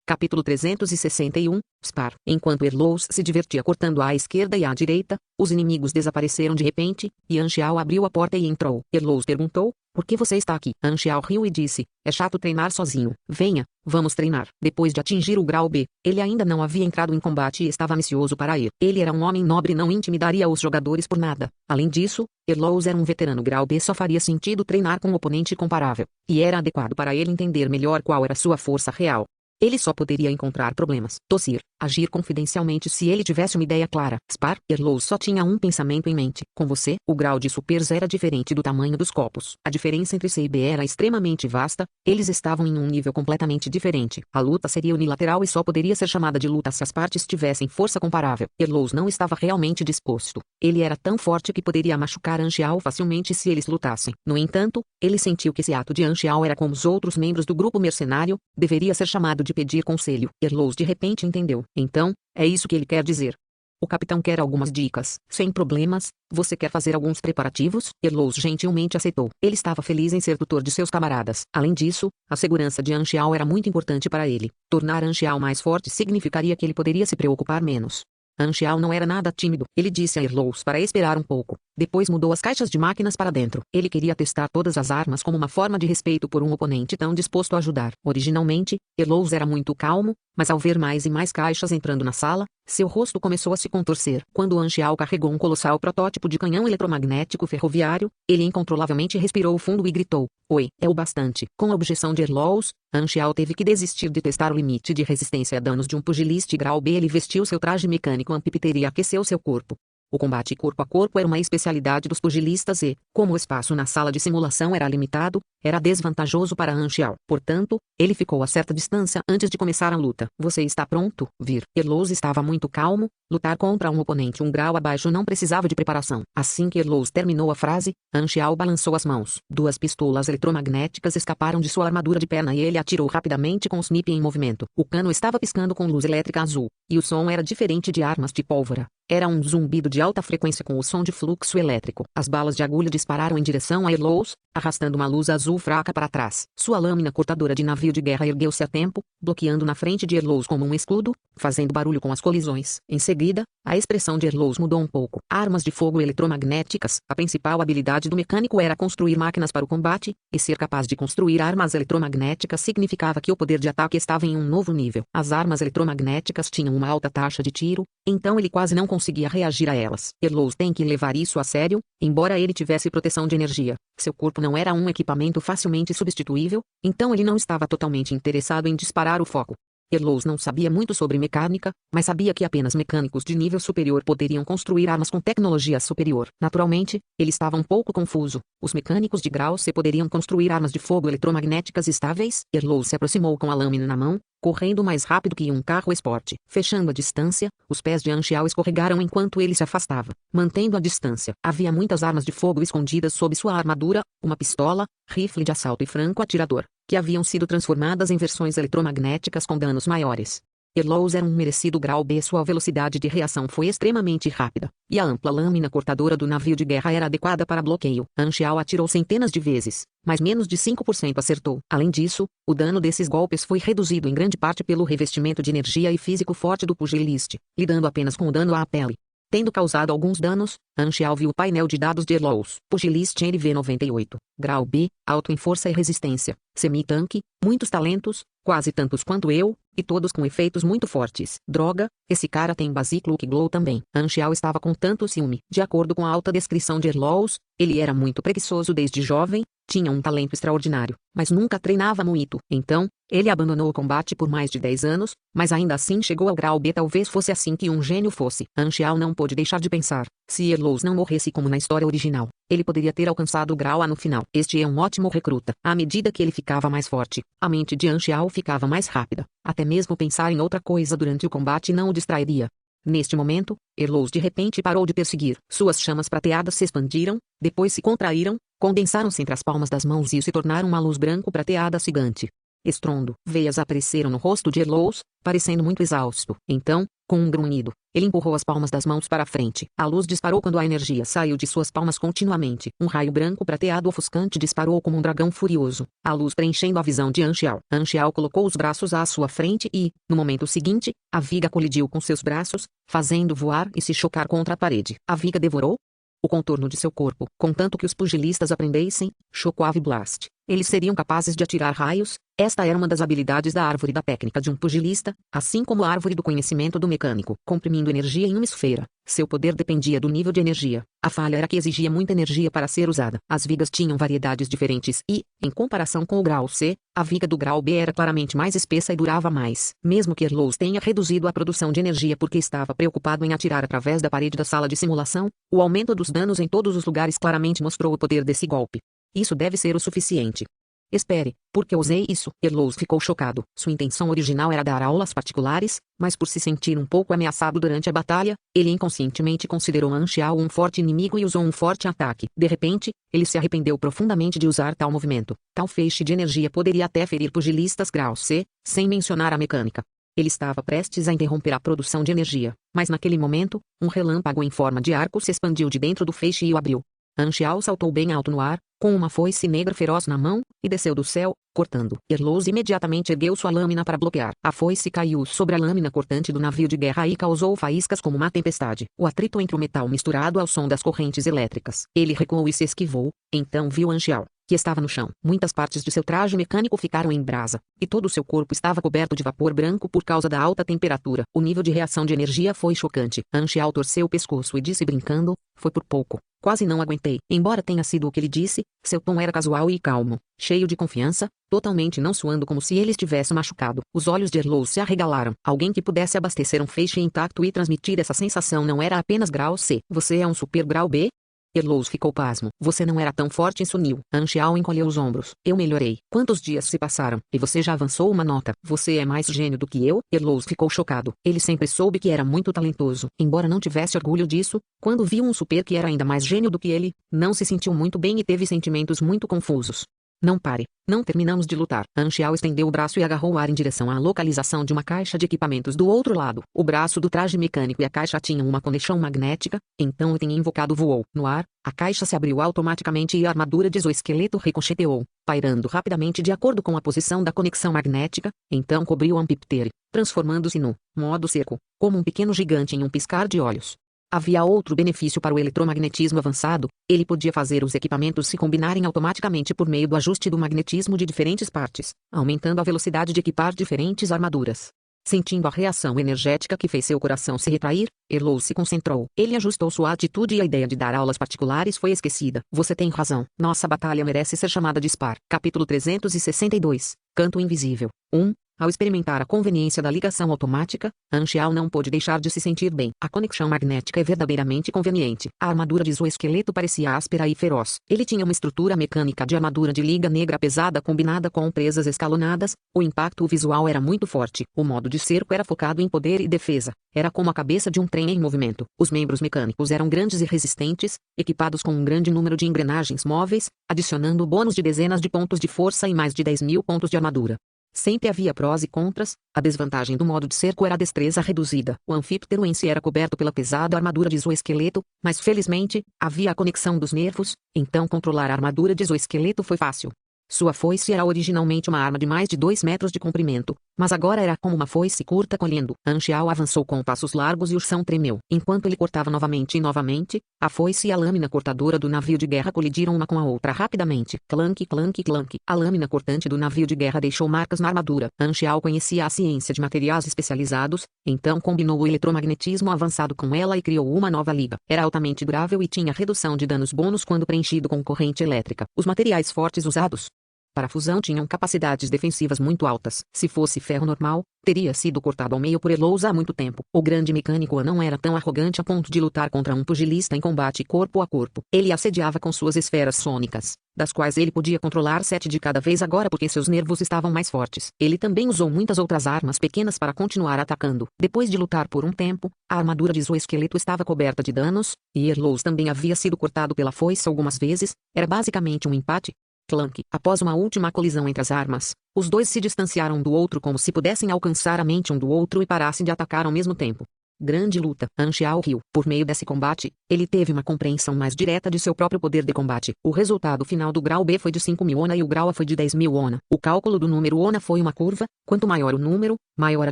Capítulo 361, Spar. Enquanto Erlous se divertia cortando à esquerda e à direita, os inimigos desapareceram de repente, e Anxiao abriu a porta e entrou. Erlous perguntou, por que você está aqui? Anxiao riu e disse, é chato treinar sozinho. Venha, vamos treinar. Depois de atingir o grau B, ele ainda não havia entrado em combate e estava ansioso para ir. Ele era um homem nobre e não intimidaria os jogadores por nada. Além disso, Erlous era um veterano grau B, só faria sentido treinar com um oponente comparável. E era adequado para ele entender melhor qual era sua força real. Ele só poderia encontrar problemas, tossir, agir confidencialmente se ele tivesse uma ideia clara. Spar, Erlous só tinha um pensamento em mente. Com você, o grau de supers era diferente do tamanho dos copos. A diferença entre C e B era extremamente vasta, eles estavam em um nível completamente diferente. A luta seria unilateral e só poderia ser chamada de luta se as partes tivessem força comparável. Erlous não estava realmente disposto. Ele era tão forte que poderia machucar Anxiao facilmente se eles lutassem. No entanto, ele sentiu que esse ato de Anxiao era como os outros membros do grupo mercenário, deveria ser chamado de pedir conselho. Erlous de repente entendeu. Então, é isso que ele quer dizer. O capitão quer algumas dicas. Sem problemas, você quer fazer alguns preparativos? Erlous gentilmente aceitou. Ele estava feliz em ser tutor de seus camaradas. Além disso, a segurança de Anxiao era muito importante para ele. Tornar Anxiao mais forte significaria que ele poderia se preocupar menos. Anxiao não era nada tímido. Ele disse a Erlous para esperar um pouco. Depois mudou as caixas de máquinas para dentro. Ele queria testar todas as armas como uma forma de respeito por um oponente tão disposto a ajudar. Originalmente, Erlous era muito calmo, mas ao ver mais e mais caixas entrando na sala, seu rosto começou a se contorcer. Quando Anxiao carregou um colossal protótipo de canhão eletromagnético ferroviário, ele incontrolavelmente respirou fundo e gritou, oi, é o bastante. Com a objeção de Erlous, Anxiao teve que desistir de testar o limite de resistência a danos de um pugilista grau B. Ele vestiu seu traje mecânico amphibian e aqueceu seu corpo. O combate corpo a corpo era uma especialidade dos pugilistas e, como o espaço na sala de simulação era limitado, era desvantajoso para Anxiao. Portanto, ele ficou a certa distância antes de começar a luta. Você está pronto, Vir? Erlous estava muito calmo. Lutar contra um oponente um grau abaixo não precisava de preparação. Assim que Erlous terminou a frase, Anxiao balançou as mãos. Duas pistolas eletromagnéticas escaparam de sua armadura de perna e ele atirou rapidamente com o snip em movimento. O cano estava piscando com luz elétrica azul, e o som era diferente de armas de pólvora. Era um zumbido de alta frequência com o som de fluxo elétrico. As balas de agulha dispararam em direção a Erlous, arrastando uma luz azul fraca para trás. Sua lâmina cortadora de navio de guerra ergueu-se a tempo, bloqueando na frente de Erlous como um escudo, fazendo barulho com as colisões. Em seguida, a expressão de Erlous mudou um pouco. Armas de fogo eletromagnéticas. A principal habilidade do mecânico era construir máquinas para o combate, e ser capaz de construir armas eletromagnéticas significava que o poder de ataque estava em um novo nível. As armas eletromagnéticas tinham uma alta taxa de tiro, então ele quase não conseguia reagir a elas. Erlous tem que levar isso a sério, embora ele tivesse proteção de energia. Seu corpo não era um equipamento facilmente substituível, então ele não estava totalmente interessado em disparar o foco. Erlous não sabia muito sobre mecânica, mas sabia que apenas mecânicos de nível superior poderiam construir armas com tecnologia superior. Naturalmente, ele estava um pouco confuso. Os mecânicos de grau C poderiam construir armas de fogo eletromagnéticas estáveis? Erlous se aproximou com a lâmina na mão, correndo mais rápido que um carro esporte. Fechando a distância, os pés de Anxiao escorregaram enquanto ele se afastava. Mantendo a distância, havia muitas armas de fogo escondidas sob sua armadura, uma pistola, rifle de assalto e franco-atirador, que haviam sido transformadas em versões eletromagnéticas com danos maiores. Erlous era um merecido grau B. Sua velocidade de reação foi extremamente rápida, e a ampla lâmina cortadora do navio de guerra era adequada para bloqueio. Anxiao atirou centenas de vezes, mas menos de 5% acertou. Além disso, o dano desses golpes foi reduzido em grande parte pelo revestimento de energia e físico forte do pugilista, lidando apenas com o dano à pele. Tendo causado alguns danos, Anxiao viu o painel de dados de Erlous. Pugilista NV98. Grau B, alto em força e resistência. Semi-tanque, muitos talentos, quase tantos quanto eu, e todos com efeitos muito fortes. Droga, esse cara tem Basic Look Glow também. Anxiao estava com tanto ciúme. De acordo com a alta descrição de Erlous, ele era muito preguiçoso desde jovem, tinha um talento extraordinário, mas nunca treinava muito. Então, ele abandonou o combate por mais de 10 anos, mas ainda assim chegou ao grau B. Talvez fosse assim que um gênio fosse. Anxiao não pôde deixar de pensar. Se Erlous não morresse como na história original, ele poderia ter alcançado o grau A no final. Este é um ótimo recruta. À medida que ele ficava mais forte, a mente de Anxiao ficava mais rápida. Até mesmo pensar em outra coisa durante o combate não o distrairia. Neste momento, Erlous de repente parou de perseguir. Suas chamas prateadas se expandiram, depois se contraíram, condensaram-se entre as palmas das mãos e se tornaram uma luz branco-prateada gigante. Estrondo. Veias apareceram no rosto de Erlous, parecendo muito exausto. Então, Com um grunhido, ele empurrou as palmas das mãos para a frente. A luz disparou quando a energia saiu de suas palmas continuamente. Um raio branco prateado ofuscante disparou como um dragão furioso, a luz preenchendo a visão de Anxiao. Anxiao colocou os braços à sua frente e, no momento seguinte, a viga colidiu com seus braços, fazendo voar e se chocar contra a parede. A viga devorou o contorno de seu corpo, contanto que os pugilistas aprendessem, Shockwave Blast. Eles seriam capazes de atirar raios. Esta era uma das habilidades da árvore da técnica de um pugilista, assim como a árvore do conhecimento do mecânico, comprimindo energia em uma esfera. Seu poder dependia do nível de energia. A falha era que exigia muita energia para ser usada. As vigas tinham variedades diferentes e, em comparação com o grau C, a viga do grau B era claramente mais espessa e durava mais. Mesmo que Erlos tenha reduzido a produção de energia porque estava preocupado em atirar através da parede da sala de simulação, o aumento dos danos em todos os lugares claramente mostrou o poder desse golpe. Isso deve ser o suficiente. Espere, por que usei isso? Erlos ficou chocado. Sua intenção original era dar aulas particulares, mas por se sentir um pouco ameaçado durante a batalha, ele inconscientemente considerou Anxiao um forte inimigo e usou um forte ataque. De repente, ele se arrependeu profundamente de usar tal movimento. Tal feixe de energia poderia até ferir pugilistas grau C, sem mencionar a mecânica. Ele estava prestes a interromper a produção de energia, mas naquele momento, um relâmpago em forma de arco se expandiu de dentro do feixe e o abriu. Anxiao saltou bem alto no ar, com uma foice negra feroz na mão, e desceu do céu, cortando. Erlos imediatamente ergueu sua lâmina para bloquear. A foice caiu sobre a lâmina cortante do navio de guerra e causou faíscas como uma tempestade. O atrito entre o metal misturado ao som das correntes elétricas. Ele recuou e se esquivou, então viu Anxiao, que estava no chão. Muitas partes de seu traje mecânico ficaram em brasa, e todo o seu corpo estava coberto de vapor branco por causa da alta temperatura. O nível de reação de energia foi chocante. Anxiao torceu o pescoço e disse brincando, foi por pouco. Quase não aguentei. Embora tenha sido o que ele disse, seu tom era casual e calmo, cheio de confiança, totalmente não suando como se ele estivesse machucado. Os olhos de Erlos se arregalaram. Alguém que pudesse abastecer um feixe intacto e transmitir essa sensação não era apenas grau C. Você é um super grau B? Erlos ficou pasmo. Você não era tão forte em Sunil. Anxiao encolheu os ombros. Eu melhorei. Quantos dias se passaram? E você já avançou uma nota. Você é mais gênio do que eu? Erlos ficou chocado. Ele sempre soube que era muito talentoso. Embora não tivesse orgulho disso, quando viu um super que era ainda mais gênio do que ele, não se sentiu muito bem e teve sentimentos muito confusos. Não pare. Não terminamos de lutar. Anxiao estendeu o braço e agarrou o ar em direção à localização de uma caixa de equipamentos do outro lado. O braço do traje mecânico e a caixa tinham uma conexão magnética, então o item invocado voou. No ar, a caixa se abriu automaticamente e a armadura de exoesqueleto ricocheteou, pairando rapidamente de acordo com a posição da conexão magnética, então cobriu Ampiptere, transformando-se no modo seco, como um pequeno gigante em um piscar de olhos. Havia outro benefício para o eletromagnetismo avançado, ele podia fazer os equipamentos se combinarem automaticamente por meio do ajuste do magnetismo de diferentes partes, aumentando a velocidade de equipar diferentes armaduras. Sentindo a reação energética que fez seu coração se retrair, Erlos se concentrou. Ele ajustou sua atitude e a ideia de dar aulas particulares foi esquecida. Você tem razão. Nossa batalha merece ser chamada de Spar. Capítulo 362. Canto Invisível. 1. Ao experimentar a conveniência da ligação automática, Anxiao não pôde deixar de se sentir bem. A conexão magnética é verdadeiramente conveniente. A armadura de exoesqueleto parecia áspera e feroz. Ele tinha uma estrutura mecânica de armadura de liga negra pesada combinada com presas escalonadas. O impacto visual era muito forte. O modo de cerco era focado em poder e defesa. Era como a cabeça de um trem em movimento. Os membros mecânicos eram grandes e resistentes, equipados com um grande número de engrenagens móveis, adicionando bônus de dezenas de pontos de força e mais de 10.000 pontos de armadura. Sempre havia prós e contras. A desvantagem do modo de cerco era a destreza reduzida. O anfíptero em si era coberto pela pesada armadura de exoesqueleto, mas felizmente, havia a conexão dos nervos, então controlar a armadura de exoesqueleto foi fácil. Sua foice era originalmente uma arma de mais de 2 metros de comprimento, mas agora era como uma foice curta colhendo. Anxiao avançou com passos largos e o chão tremeu. Enquanto ele cortava novamente e novamente, a foice e a lâmina cortadora do navio de guerra colidiram uma com a outra rapidamente. Clank, clank, clank. A lâmina cortante do navio de guerra deixou marcas na armadura. Anxiao conhecia a ciência de materiais especializados, então combinou o eletromagnetismo avançado com ela e criou uma nova liga. Era altamente durável e tinha redução de danos bônus quando preenchido com corrente elétrica. Os materiais fortes usados para a fusão tinham capacidades defensivas muito altas. Se fosse ferro normal, teria sido cortado ao meio por Erlos há muito tempo. O grande mecânico não era tão arrogante a ponto de lutar contra um pugilista em combate corpo a corpo. Ele assediava com suas esferas sônicas, das quais ele podia controlar 7 de cada vez agora porque seus nervos estavam mais fortes. Ele também usou muitas outras armas pequenas para continuar atacando. Depois de lutar por um tempo, a armadura de exoesqueleto estava coberta de danos, e Erlos também havia sido cortado pela foice algumas vezes. Era basicamente um empate. Clank. Após uma última colisão entre as armas, os dois se distanciaram um do outro como se pudessem alcançar a mente um do outro e parassem de atacar ao mesmo tempo. Grande luta. Anxiao riu. Por meio desse combate, ele teve uma compreensão mais direta de seu próprio poder de combate. O resultado final do grau B foi de 5.000 ONA e o grau A foi de 10.000 ONA. O cálculo do número ONA foi uma curva, quanto maior o número, maior a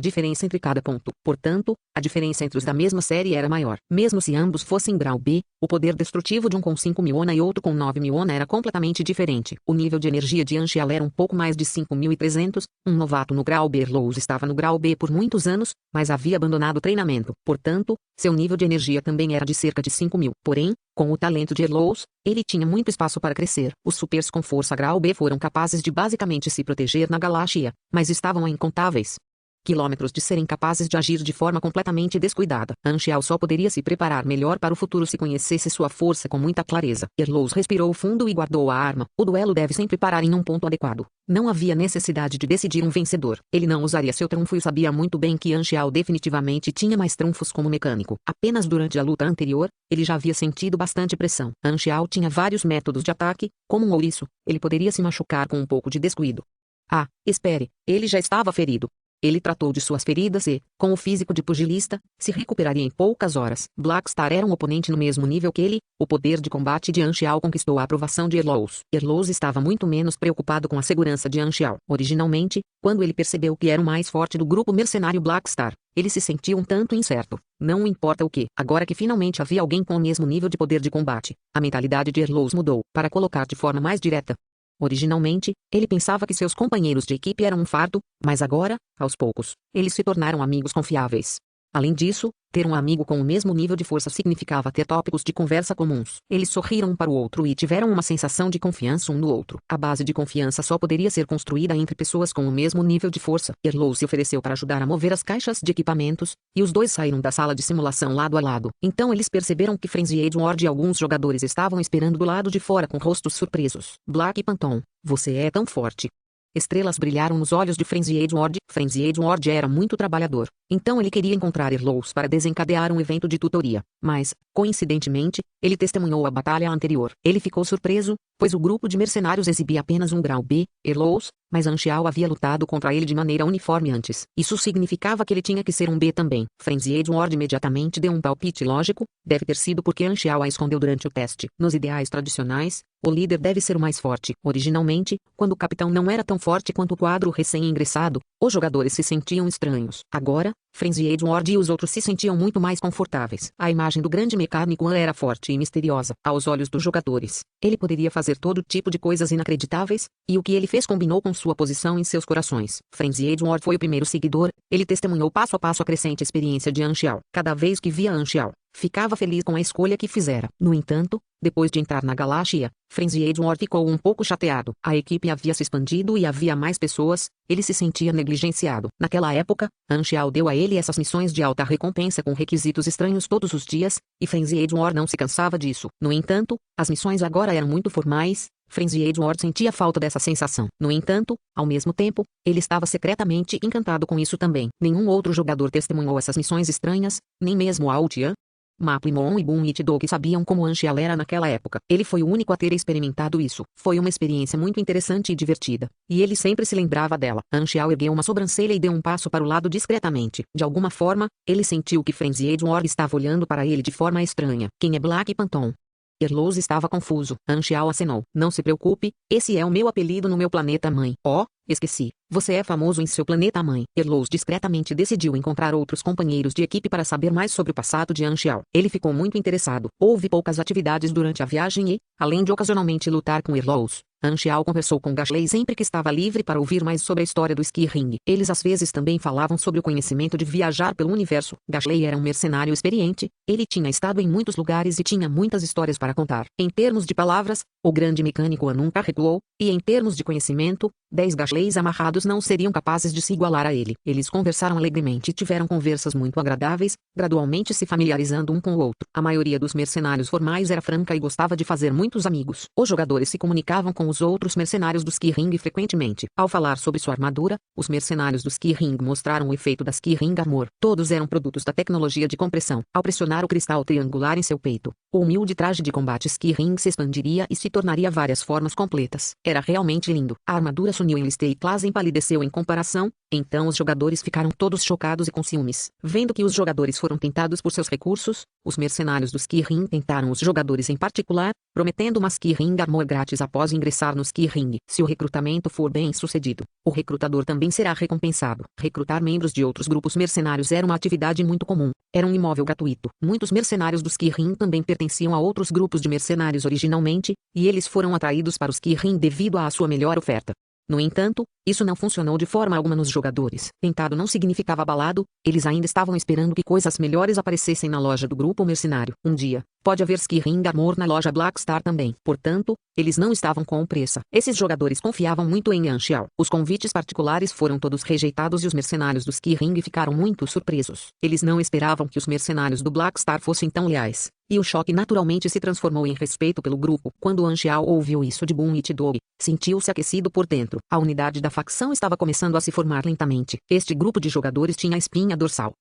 diferença entre cada ponto. Portanto, a diferença entre os da mesma série era maior. Mesmo se ambos fossem grau B, o poder destrutivo de um com 5.000 ONA e outro com 9.000 ONA era completamente diferente. O nível de energia de Anxiao era um pouco mais de 5.300. Um novato no grau B. Erlous estava no grau B por muitos anos, mas havia abandonado o treinamento. Portanto, seu nível de energia também era de cerca de 5.000. Porém, com o talento de Erlous, ele tinha muito espaço para crescer. Os supers com força grau B foram capazes de basicamente se proteger na galáxia, mas estavam a incontáveis quilômetros de serem capazes de agir de forma completamente descuidada. Anxiao só poderia se preparar melhor para o futuro se conhecesse sua força com muita clareza. Erlous respirou fundo e guardou a arma. O duelo deve sempre parar em um ponto adequado. Não havia necessidade de decidir um vencedor. Ele não usaria seu trunfo e sabia muito bem que Anxiao definitivamente tinha mais trunfos como mecânico. Apenas durante a luta anterior, ele já havia sentido bastante pressão. Anxiao tinha vários métodos de ataque, como um ouriço. Ele poderia se machucar com um pouco de descuido. Ah, espere, ele já estava ferido. Ele tratou de suas feridas e, com o físico de pugilista, se recuperaria em poucas horas. Blackstar era um oponente no mesmo nível que ele. O poder de combate de Anxiao conquistou a aprovação de Erlous. Erlous estava muito menos preocupado com a segurança de Anxiao. Originalmente, quando ele percebeu que era o mais forte do grupo mercenário Blackstar, ele se sentiu um tanto incerto. Não importa o que. Agora que finalmente havia alguém com o mesmo nível de poder de combate, a mentalidade de Erlous mudou. Para colocar de forma mais direta, originalmente, ele pensava que seus companheiros de equipe eram um fardo, mas agora, aos poucos, eles se tornaram amigos confiáveis. Além disso, ter um amigo com o mesmo nível de força significava ter tópicos de conversa comuns. Eles sorriram um para o outro e tiveram uma sensação de confiança um no outro. A base de confiança só poderia ser construída entre pessoas com o mesmo nível de força. Erlous se ofereceu para ajudar a mover as caixas de equipamentos, e os dois saíram da sala de simulação lado a lado. Então eles perceberam que Frenzied Ward e alguns jogadores estavam esperando do lado de fora com rostos surpresos. Black Phantom, você é tão forte. Estrelas brilharam nos olhos de Frenzied Ward. Frenzied Ward era muito trabalhador, então ele queria encontrar Erlous para desencadear um evento de tutoria. Mas, coincidentemente, ele testemunhou a batalha anterior. Ele ficou surpreso, pois o grupo de mercenários exibia apenas um grau B, Erlous, mas Anxiao havia lutado contra ele de maneira uniforme antes. Isso significava que ele tinha que ser um B também. Frenzied Ward imediatamente deu um palpite lógico. Deve ter sido porque Anxiao a escondeu durante o teste. Nos ideais tradicionais, o líder deve ser o mais forte. Originalmente, quando o capitão não era tão forte quanto o quadro recém-ingressado, os jogadores se sentiam estranhos. Agora, Frenzied Ward e os outros se sentiam muito mais confortáveis. A imagem do grande mecânico era forte e misteriosa aos olhos dos jogadores. Ele poderia fazer todo tipo de coisas inacreditáveis, e o que ele fez combinou com sua posição em seus corações. Frenzied Ward foi o primeiro seguidor. Ele testemunhou passo a passo a crescente experiência de Anxiao. Cada vez que via Anxiao, ficava feliz com a escolha que fizera. No entanto, depois de entrar na galáxia, Frenzied Ward ficou um pouco chateado. A equipe havia se expandido e havia mais pessoas. Ele se sentia negligenciado. Naquela época, Anxiao deu a ele essas missões de alta recompensa com requisitos estranhos todos os dias, e Frenzied Ward não se cansava disso. No entanto, as missões agora eram muito formais. Frenzied Ward sentia falta dessa sensação. No entanto, ao mesmo tempo, ele estava secretamente encantado com isso também. Nenhum outro jogador testemunhou essas missões estranhas, nem mesmo Altian, Maplimon e Boom Itdog sabiam como Anxiao era naquela época. Ele foi o único a ter experimentado isso. Foi uma experiência muito interessante e divertida, e ele sempre se lembrava dela. Anxiao ergueu uma sobrancelha e deu um passo para o lado discretamente. De alguma forma, ele sentiu que Frenzied Ward estava olhando para ele de forma estranha. Quem é Black Phantom? Erlous estava confuso. Anxiao acenou. Não se preocupe, esse é o meu apelido no meu planeta mãe. Oh, esqueci. Você é famoso em seu planeta mãe. Erlous discretamente decidiu encontrar outros companheiros de equipe para saber mais sobre o passado de Anxiao. Ele ficou muito interessado. Houve poucas atividades durante a viagem e, além de ocasionalmente lutar com Erlous, Anxiao conversou com Gashley sempre que estava livre para ouvir mais sobre a história do Ski Ring. Eles às vezes também falavam sobre o conhecimento de viajar pelo universo. Gashley era um mercenário experiente. Ele tinha estado em muitos lugares e tinha muitas histórias para contar. Em termos de palavras, o grande mecânico nunca recuou, e em termos de conhecimento, 10 Gashleys amarrados não seriam capazes de se igualar a ele. Eles conversaram alegremente e tiveram conversas muito agradáveis, gradualmente se familiarizando um com o outro. A maioria dos mercenários formais era franca e gostava de fazer muitos amigos. Os jogadores se comunicavam com os outros mercenários do Ski Ring frequentemente. Ao falar sobre sua armadura, os mercenários do Ski Ring mostraram o efeito da Ski Ring Armor. Todos eram produtos da tecnologia de compressão. Ao pressionar o cristal triangular em seu peito, o humilde traje de combate Ski Ring se expandiria e se tornaria várias formas completas. Era realmente lindo. A armadura Sunil Enlistei Class empalideceu em comparação, Então os jogadores ficaram todos chocados e com ciúmes. Vendo que os jogadores foram tentados por seus recursos, os mercenários do Skyrim tentaram os jogadores em particular, prometendo uma Skyrim Armor grátis após ingressar no Skyrim. Se o recrutamento for bem sucedido, o recrutador também será recompensado. Recrutar membros de outros grupos mercenários era uma atividade muito comum. Era um imóvel gratuito. Muitos mercenários do Skyrim também pertenciam a outros grupos de mercenários originalmente, e eles foram atraídos para o Skyrim devido à sua melhor oferta. No entanto, isso não funcionou de forma alguma nos jogadores. Tentado não significava abalado, eles ainda estavam esperando que coisas melhores aparecessem na loja do grupo mercenário. Um dia, pode haver Skyrim Armor na loja Blackstar também. Portanto, eles não estavam com pressa. Esses jogadores confiavam muito em Anxial. Os convites particulares foram todos rejeitados e os mercenários do Skyrim ficaram muito surpresos. Eles não esperavam que os mercenários do Blackstar fossem tão leais. E o choque naturalmente se transformou em respeito pelo grupo. Quando Anxial ouviu isso de Boom e Tidog, sentiu-se aquecido por dentro. A unidade da facção estava começando a se formar lentamente. Este grupo de jogadores tinha a espinha dorsal.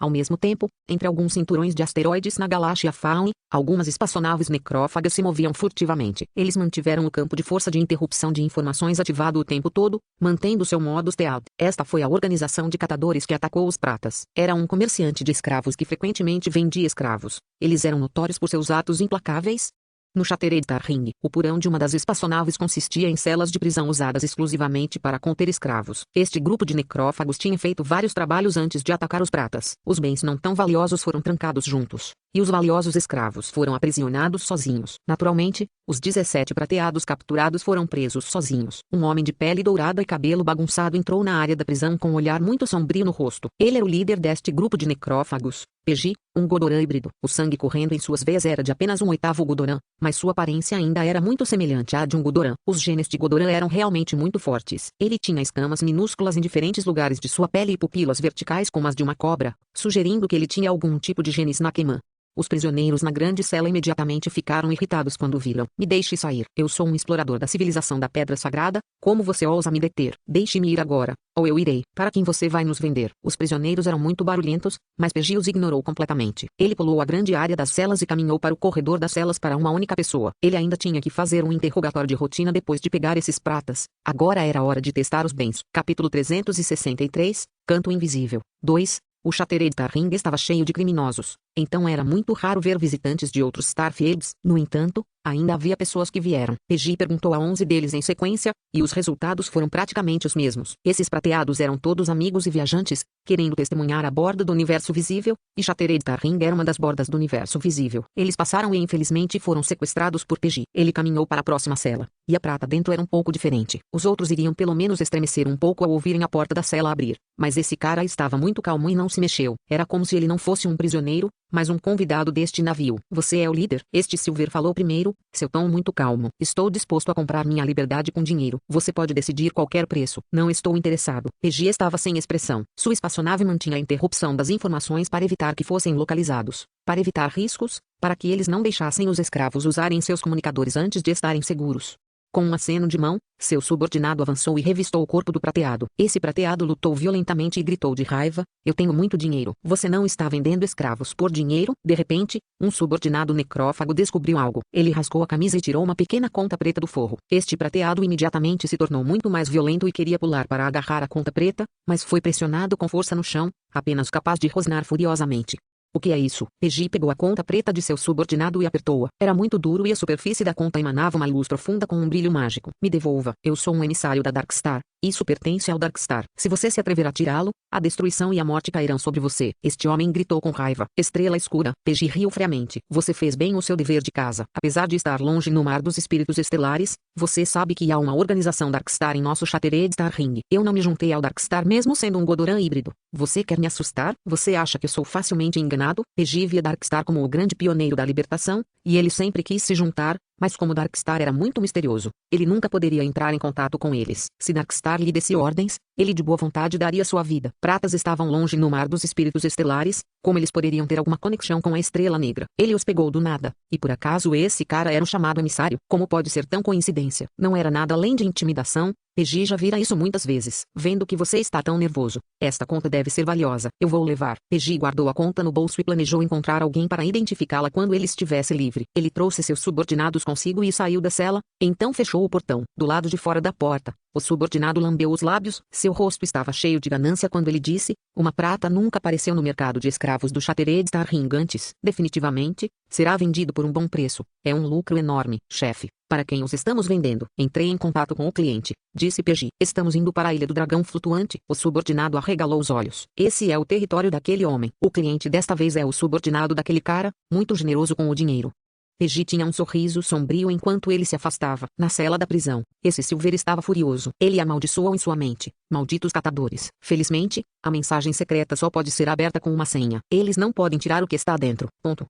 Ao mesmo tempo, entre alguns cinturões de asteroides na galáxia Faun, algumas espaçonaves necrófagas se moviam furtivamente. Eles mantiveram o campo de força de interrupção de informações ativado o tempo todo, mantendo seu modo stealth. Esta foi a organização de catadores que atacou os pratas. Era um comerciante de escravos que frequentemente vendia escravos. Eles eram notórios por seus atos implacáveis. No Shattered Ring, o porão de uma das espaçonaves consistia em celas de prisão usadas exclusivamente para conter escravos. Este grupo de necrófagos tinha feito vários trabalhos antes de atacar os pratas. Os bens não tão valiosos foram trancados juntos, e os valiosos escravos foram aprisionados sozinhos. Naturalmente, os 17 prateados capturados foram presos sozinhos. Um homem de pele dourada e cabelo bagunçado entrou na área da prisão com um olhar muito sombrio no rosto. Ele era o líder deste grupo de necrófagos, Peji, um Godoran híbrido. O sangue correndo em suas veias era de apenas um oitavo Godoran, mas sua aparência ainda era muito semelhante à de um Godoran. Os genes de Godoran eram realmente muito fortes. Ele tinha escamas minúsculas em diferentes lugares de sua pele e pupilas verticais como as de uma cobra, sugerindo que ele tinha algum tipo de genes Nakema. Os prisioneiros na grande cela imediatamente ficaram irritados quando o viram. Me deixe sair. Eu sou um explorador da civilização da Pedra Sagrada. Como você ousa me deter? Deixe-me ir agora, ou eu irei. Para quem você vai nos vender? Os prisioneiros eram muito barulhentos, mas Peji os ignorou completamente. Ele pulou a grande área das celas e caminhou para o corredor das celas para uma única pessoa. Ele ainda tinha que fazer um interrogatório de rotina depois de pegar esses pratas. Agora era hora de testar os bens. Capítulo 363, Canto Invisível. 2. O Shattered Ring estava cheio de criminosos, então era muito raro ver visitantes de outros Starfields. No entanto, ainda havia pessoas que vieram. Peji perguntou a 11 deles em sequência, e os resultados foram praticamente os mesmos. Esses prateados eram todos amigos e viajantes, querendo testemunhar a borda do universo visível, e Shattered Ring era uma das bordas do universo visível. Eles passaram e infelizmente foram sequestrados por Peji. Ele caminhou para a próxima cela, e a prata dentro era um pouco diferente. Os outros iriam pelo menos estremecer um pouco ao ouvirem a porta da cela abrir, mas esse cara estava muito calmo e não se mexeu. Era como se ele não fosse um prisioneiro, mas um convidado deste navio. Você é o líder? Este Silver falou primeiro, seu tom muito calmo. Estou disposto a comprar minha liberdade com dinheiro. Você pode decidir qualquer preço. Não estou interessado. Peji estava sem expressão. Sua espaçonave mantinha a interrupção das informações para evitar que fossem localizados. Para evitar riscos, para que eles não deixassem os escravos usarem seus comunicadores antes de estarem seguros. Com um aceno de mão, seu subordinado avançou e revistou o corpo do prateado. Esse prateado lutou violentamente e gritou de raiva: eu tenho muito dinheiro. Você não está vendendo escravos por dinheiro? De repente, um subordinado necrófago descobriu algo. Ele rasgou a camisa e tirou uma pequena conta preta do forro. Este prateado imediatamente se tornou muito mais violento e queria pular para agarrar a conta preta, mas foi pressionado com força no chão, apenas capaz de rosnar furiosamente. O que é isso? Peji pegou a conta preta de seu subordinado e apertou-a. Era muito duro e a superfície da conta emanava uma luz profunda com um brilho mágico. Me devolva. Eu sou um emissário da Darkstar. Isso pertence ao Darkstar. Se você se atrever a tirá-lo, a destruição e a morte cairão sobre você. Este homem gritou com raiva. Estrela escura. Peji riu friamente. Você fez bem o seu dever de casa. Apesar de estar longe no mar dos espíritos estelares, você sabe que há uma organização Darkstar em nosso Shattered Ring. Eu não me juntei ao Darkstar mesmo sendo um Godoran híbrido. Você quer me assustar? Você acha que eu sou facilmente enganado? Peji via Darkstar como o grande pioneiro da libertação, e ele sempre quis se juntar, mas como Darkstar era muito misterioso, ele nunca poderia entrar em contato com eles. Se Darkstar lhe desse ordens, ele de boa vontade daria sua vida. Pratas estavam longe no mar dos espíritos estelares, como eles poderiam ter alguma conexão com a Estrela Negra? Ele os pegou do nada, e por acaso esse cara era o chamado emissário? Como pode ser tão coincidência? Não era nada além de intimidação, PG já vira isso muitas vezes. Vendo que você está tão nervoso. Esta conta deve ser valiosa. Eu vou levar. PG guardou a conta no bolso e planejou encontrar alguém para identificá-la quando ele estivesse livre. Ele trouxe seus subordinados consigo e saiu da cela, então fechou o portão. Do lado de fora da porta, o subordinado lambeu os lábios. Seu rosto estava cheio de ganância quando ele disse: uma prata nunca apareceu no mercado de escravos do Shattered Starring antes. Definitivamente, será vendido por um bom preço. É um lucro enorme, chefe. Para quem os estamos vendendo? Entrei em contato com o cliente, disse PG. Estamos indo para a Ilha do Dragão Flutuante. O subordinado arregalou os olhos. Esse é o território daquele homem. O cliente desta vez é o subordinado daquele cara, muito generoso com o dinheiro. PG tinha um sorriso sombrio enquanto ele se afastava. Na cela da prisão, esse Silver estava furioso. Ele amaldiçoou em sua mente. Malditos catadores. Felizmente, a mensagem secreta só pode ser aberta com uma senha. Eles não podem tirar o que está dentro. Ponto.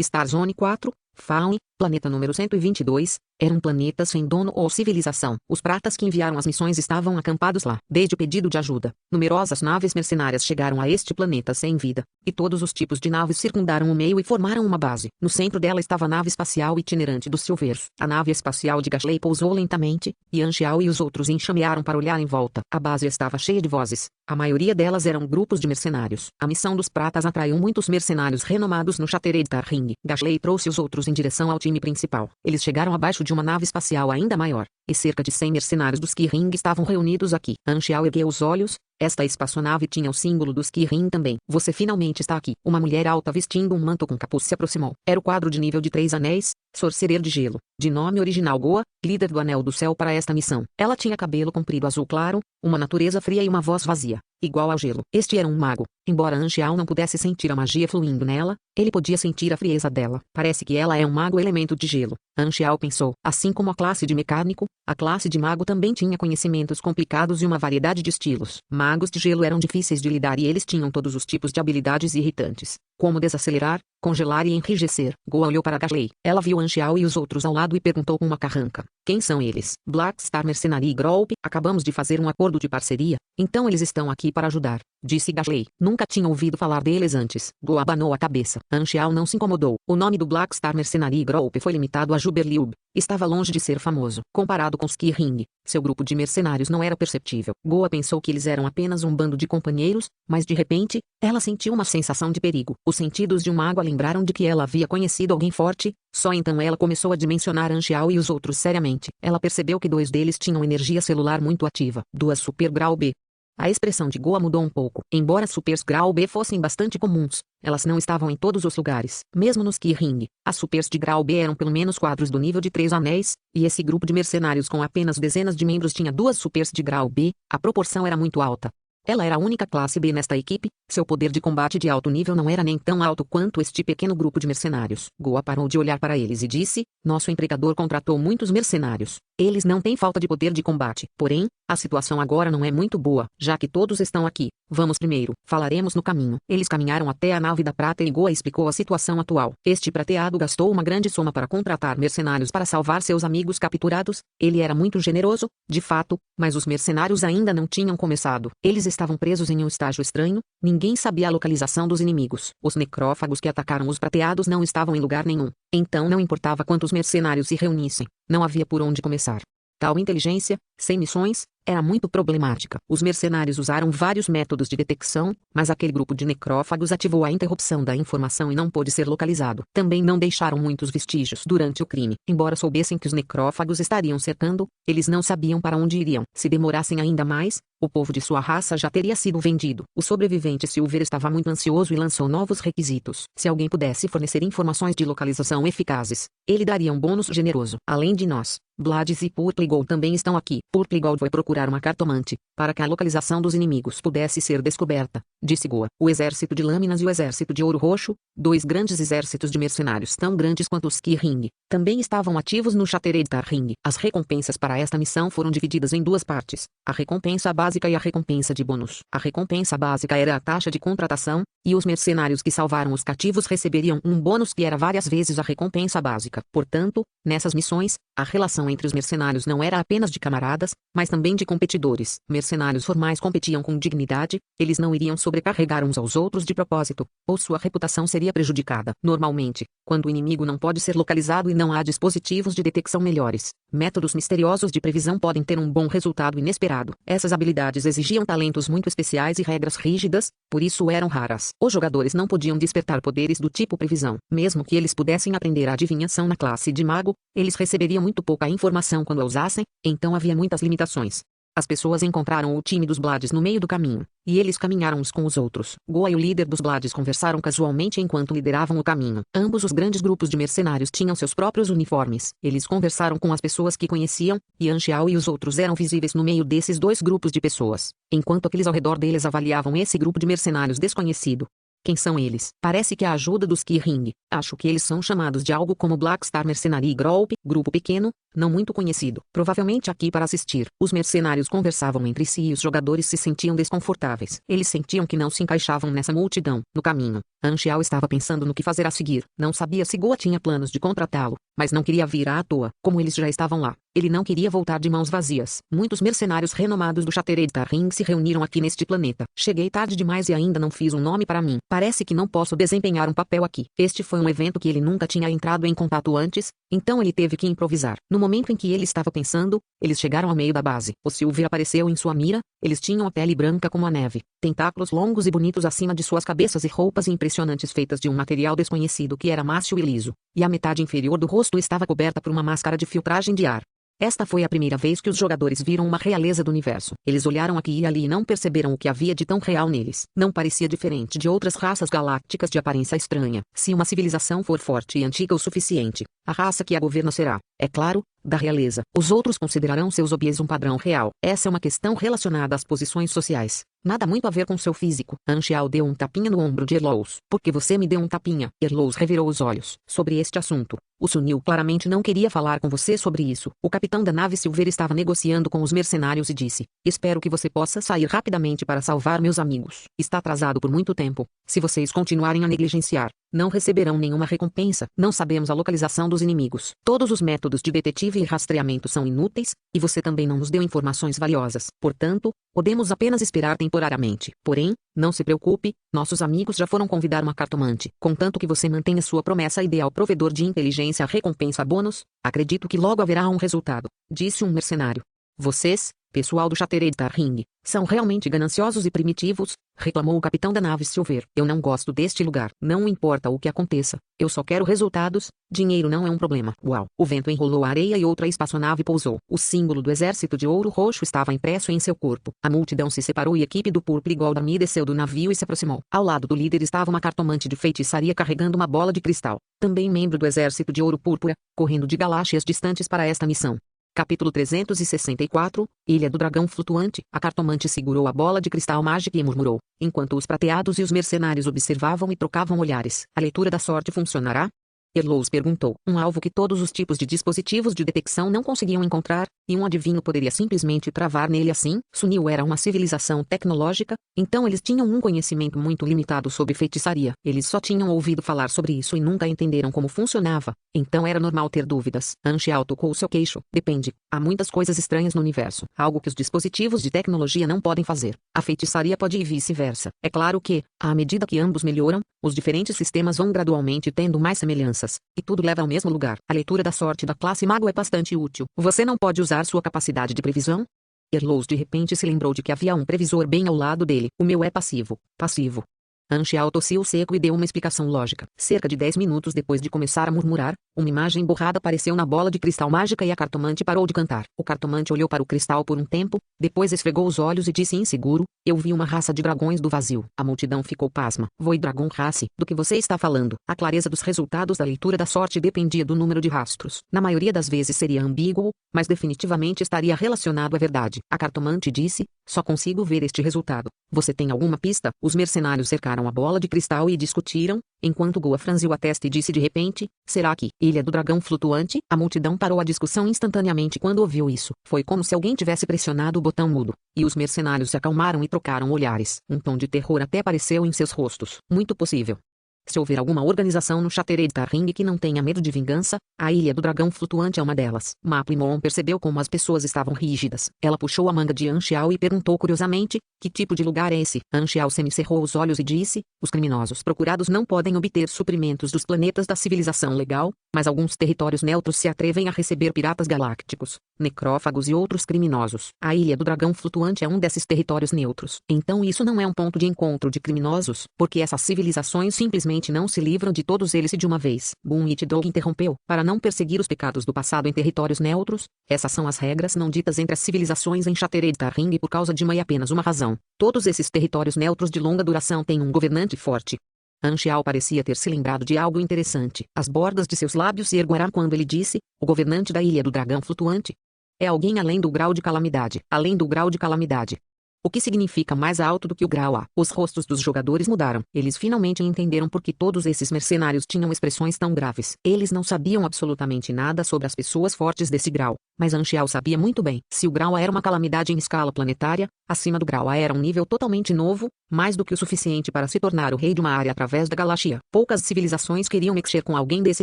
Star Zone 4, Faun, planeta número 122, era um planeta sem dono ou civilização. Os pratas que enviaram as missões estavam acampados lá, desde o pedido de ajuda. Numerosas naves mercenárias chegaram a este planeta sem vida, e todos os tipos de naves circundaram o meio e formaram uma base. No centro dela estava a nave espacial itinerante dos Silvers. A nave espacial de Gashley pousou lentamente, e Anxiao e os outros enxamearam para olhar em volta. A base estava cheia de vozes. A maioria delas eram grupos de mercenários. A missão dos pratas atraiu muitos mercenários renomados no Shattered Starring. Gashley trouxe os outros em direção ao time principal. Eles chegaram abaixo de uma nave espacial ainda maior, e cerca de 100 mercenários dos Kirin estavam reunidos aqui. Anxiao ergueu os olhos. Esta espaçonave tinha o símbolo dos Kirin também. Você finalmente está aqui. Uma mulher alta vestindo um manto com capuz se aproximou. Era o quadro de nível de 3 anéis, sorcerer de gelo. De nome original Goa, líder do Anel do Céu para esta missão. Ela tinha cabelo comprido azul claro, uma natureza fria e uma voz vazia, igual ao gelo. Este era um mago. Embora Anxiao não pudesse sentir a magia fluindo nela, ele podia sentir a frieza dela. Parece que ela é um mago elemento de gelo. Anxiao pensou. Assim como a classe de mecânico, a classe de mago também tinha conhecimentos complicados e uma variedade de estilos. Magos de gelo eram difíceis de lidar e eles tinham todos os tipos de habilidades irritantes, como desacelerar, congelar e enrijecer. Goa olhou para Gashley. Ela viu Anxiao e os outros ao lado e perguntou com uma carranca: quem são eles? Black Star Mercenary Group. Acabamos de fazer um acordo de parceria, então eles estão aqui para ajudar, disse Gashley. Nunca tinha ouvido falar deles antes. Goa abanou a cabeça. Anxiao não se incomodou. O nome do Black Star Mercenary Group foi limitado a Juberliub. Estava longe de ser famoso. Comparado com os Kirin, seu grupo de mercenários não era perceptível. Goa pensou que eles eram apenas um bando de companheiros, mas de repente, ela sentiu uma sensação de perigo. Os sentidos de uma água lembraram de que ela havia conhecido alguém forte. Só então ela começou a dimensionar Anxiao e os outros seriamente. Ela percebeu que 2 deles tinham energia celular muito ativa. 2 Super Grau B. A expressão de Goa mudou um pouco. Embora Supers Grau B fossem bastante comuns, elas não estavam em todos os lugares. Mesmo nos Kirin, as Supers de Grau B eram pelo menos quadros do nível de 3 anéis, e esse grupo de mercenários com apenas dezenas de membros tinha 2 Supers de Grau B. A proporção era muito alta. Ela era a única classe B nesta equipe. Seu poder de combate de alto nível não era nem tão alto quanto este pequeno grupo de mercenários. Goa parou de olhar para eles e disse: nosso empregador contratou muitos mercenários. Eles não têm falta de poder de combate. Porém, a situação agora não é muito boa, já que todos estão aqui. Vamos primeiro. Falaremos no caminho. Eles caminharam até a nave da prata e Goa explicou a situação atual. Este prateado gastou uma grande soma para contratar mercenários para salvar seus amigos capturados. Ele era muito generoso, de fato, mas os mercenários ainda não tinham começado. Eles estavam presos em um estágio estranho. Ninguém sabia a localização dos inimigos. Os necrófagos que atacaram os prateados não estavam em lugar nenhum. Então não importava quantos mercenários se reunissem. Não havia por onde começar. Tal inteligência, sem missões, era muito problemática. Os mercenários usaram vários métodos de detecção, mas aquele grupo de necrófagos ativou a interrupção da informação e não pôde ser localizado. Também não deixaram muitos vestígios durante o crime. Embora soubessem que os necrófagos estariam cercando, eles não sabiam para onde iriam. Se demorassem ainda mais, o povo de sua raça já teria sido vendido. O sobrevivente Silver estava muito ansioso e lançou novos requisitos. Se alguém pudesse fornecer informações de localização eficazes, ele daria um bônus generoso. Além de nós, Blades e Purplegold também estão aqui. Purplegold foi procurar uma cartomante, para que a localização dos inimigos pudesse ser descoberta, disse Goa. O exército de lâminas e o exército de ouro roxo, 2 grandes exércitos de mercenários tão grandes quanto os Kirin, também estavam ativos no Shattered Starring. As recompensas para esta missão foram divididas em 2 partes, a recompensa básica e a recompensa de bônus. A recompensa básica era a taxa de contratação, e os mercenários que salvaram os cativos receberiam um bônus que era várias vezes a recompensa básica. Portanto, nessas missões, a relação entre os mercenários não era apenas de camaradas, mas também de competidores. Mercenários formais competiam com dignidade, eles não iriam sobreviver sobrecarregar uns aos outros de propósito, ou sua reputação seria prejudicada. Normalmente, quando o inimigo não pode ser localizado e não há dispositivos de detecção melhores, métodos misteriosos de previsão podem ter um bom resultado inesperado. Essas habilidades exigiam talentos muito especiais e regras rígidas, por isso eram raras. Os jogadores não podiam despertar poderes do tipo previsão. Mesmo que eles pudessem aprender a adivinhação na classe de mago, eles receberiam muito pouca informação quando a usassem, então havia muitas limitações. As pessoas encontraram o time dos Blades no meio do caminho, e eles caminharam uns com os outros. Goa e o líder dos Blades conversaram casualmente enquanto lideravam o caminho. Ambos os grandes grupos de mercenários tinham seus próprios uniformes. Eles conversaram com as pessoas que conheciam, e Anxiao e os outros eram visíveis no meio desses dois grupos de pessoas, enquanto aqueles ao redor deles avaliavam esse grupo de mercenários desconhecido. Quem são eles? Parece que a ajuda dos Ki-Ring. Acho que eles são chamados de algo como Black Star Mercenary Group, grupo pequeno, não muito conhecido. Provavelmente aqui para assistir. Os mercenários conversavam entre si e os jogadores se sentiam desconfortáveis. Eles sentiam que não se encaixavam nessa multidão. No caminho, Anxiao estava pensando no que fazer a seguir. Não sabia se Goa tinha planos de contratá-lo, mas não queria vir à toa. Como eles já estavam lá, ele não queria voltar de mãos vazias. Muitos mercenários renomados do Chattered Ring se reuniram aqui neste planeta. Cheguei tarde demais e ainda não fiz um nome para mim. Parece que não posso desempenhar um papel aqui. Este foi um evento que ele nunca tinha entrado em contato antes, então ele teve que improvisar. No momento em que ele estava pensando, eles chegaram ao meio da base. O Silver apareceu em sua mira. Eles tinham a pele branca como a neve, tentáculos longos e bonitos acima de suas cabeças e roupas impressionantes feitas de um material desconhecido que era macio e liso, e a metade inferior do rosto estava coberta por uma máscara de filtragem de ar. Esta foi a primeira vez que os jogadores viram uma realeza do universo. Eles olharam aqui e ali e não perceberam o que havia de tão real neles. Não parecia diferente de outras raças galácticas de aparência estranha. Se uma civilização for forte e antiga o suficiente, a raça que a governa será, é claro, da realeza. Os outros considerarão seus objetos um padrão real. Essa é uma questão relacionada às posições sociais. Nada muito a ver com seu físico. Anxiao deu um tapinha no ombro de Erlous. Por que você me deu um tapinha? Erlous revirou os olhos. Sobre este assunto. O Sunil claramente não queria falar com você sobre isso. O capitão da nave Silver estava negociando com os mercenários e disse: espero que você possa sair rapidamente para salvar meus amigos. Está atrasado por muito tempo. Se vocês continuarem a negligenciar, não receberão nenhuma recompensa. Não sabemos a localização dos inimigos. Todos os métodos de detetive e rastreamento são inúteis, e você também não nos deu informações valiosas. Portanto, podemos apenas esperar temporariamente. Porém, não se preocupe, nossos amigos já foram convidar uma cartomante. Contanto que você mantenha sua promessa ideal provedor de inteligência recompensa bônus, acredito que logo haverá um resultado, disse um mercenário. Vocês, pessoal do Chattered Ring, são realmente gananciosos e primitivos, reclamou o capitão da nave Silver. Eu não gosto deste lugar. Não importa o que aconteça, eu só quero resultados. Dinheiro não é um problema. Uau! O vento enrolou a areia e outra espaçonave pousou. O símbolo do exército de ouro roxo estava impresso em seu corpo. A multidão se separou e a equipe do Purple e Goldami desceu do navio e se aproximou. Ao lado do líder estava uma cartomante de feitiçaria carregando uma bola de cristal, também membro do exército de ouro púrpura, correndo de galáxias distantes para esta missão. Capítulo 364, Ilha do Dragão Flutuante. A cartomante segurou a bola de cristal mágica e murmurou, enquanto os prateados e os mercenários observavam e trocavam olhares. A leitura da sorte funcionará? Erlous perguntou. Um alvo que todos os tipos de dispositivos de detecção não conseguiam encontrar, e um adivinho poderia simplesmente travar nele assim? Sunil era uma civilização tecnológica, então eles tinham um conhecimento muito limitado sobre feitiçaria. Eles só tinham ouvido falar sobre isso e nunca entenderam como funcionava, então era normal ter dúvidas. Anxiao tocou seu queixo. Depende. Há muitas coisas estranhas no universo, algo que os dispositivos de tecnologia não podem fazer. A feitiçaria pode e vice-versa. É claro que, à medida que ambos melhoram, os diferentes sistemas vão gradualmente tendo mais semelhanças, e tudo leva ao mesmo lugar. A leitura da sorte da classe mago é bastante útil. Você não pode usar sua capacidade de previsão? Erlous de repente se lembrou de que havia um previsor bem ao lado dele. O meu é passivo. Passivo. Anxiao tossiu seco e deu uma explicação lógica. Cerca de 10 minutos depois de começar a murmurar, uma imagem borrada apareceu na bola de cristal mágica e a cartomante parou de cantar. O cartomante olhou para o cristal por um tempo, depois esfregou os olhos e disse inseguro, eu vi uma raça de dragões do vazio. A multidão ficou pasma. Void Dragon Race, do que você está falando? A clareza dos resultados da leitura da sorte dependia do número de rastros. Na maioria das vezes seria ambíguo, mas definitivamente estaria relacionado à verdade. A cartomante disse, só consigo ver este resultado. Você tem alguma pista? Os mercenários cercaram a bola de cristal e discutiram, enquanto Goa franziu a testa e disse de repente, será que Ilha do Dragão Flutuante? A multidão parou a discussão instantaneamente quando ouviu isso. Foi como se alguém tivesse pressionado o botão mudo, e os mercenários se acalmaram e trocaram olhares. Um tom de terror até apareceu em seus rostos. Muito possível. Se houver alguma organização no Shattered Star Ring que não tenha medo de vingança, a Ilha do Dragão Flutuante é uma delas. Ma Primon percebeu como as pessoas estavam rígidas. Ela puxou a manga de Anxiao e perguntou curiosamente, que tipo de lugar é esse? Anxiao semicerrou os olhos e disse, os criminosos procurados não podem obter suprimentos dos planetas da civilização legal, mas alguns territórios neutros se atrevem a receber piratas galácticos, necrófagos e outros criminosos. A Ilha do Dragão Flutuante é um desses territórios neutros. Então isso não é um ponto de encontro de criminosos, porque essas civilizações simplesmente não se livram de todos eles de uma vez. Boom It Dog interrompeu, para não perseguir os pecados do passado em territórios neutros, essas são as regras não ditas entre as civilizações em Shattered Star Ring por causa de uma e apenas uma razão. Todos esses territórios neutros de longa duração têm um governante forte. Anxiao parecia ter se lembrado de algo interessante. As bordas de seus lábios se ergueram quando ele disse, o governante da Ilha do Dragão Flutuante. É alguém além do grau de calamidade. Além do grau de calamidade. O que significa mais alto do que o grau A. Os rostos dos jogadores mudaram. Eles finalmente entenderam por que todos esses mercenários tinham expressões tão graves. Eles não sabiam absolutamente nada sobre as pessoas fortes desse grau. Mas Anxiao sabia muito bem. Se o grau A era uma calamidade em escala planetária, acima do grau A era um nível totalmente novo, mais do que o suficiente para se tornar o rei de uma área através da galáxia. Poucas civilizações queriam mexer com alguém desse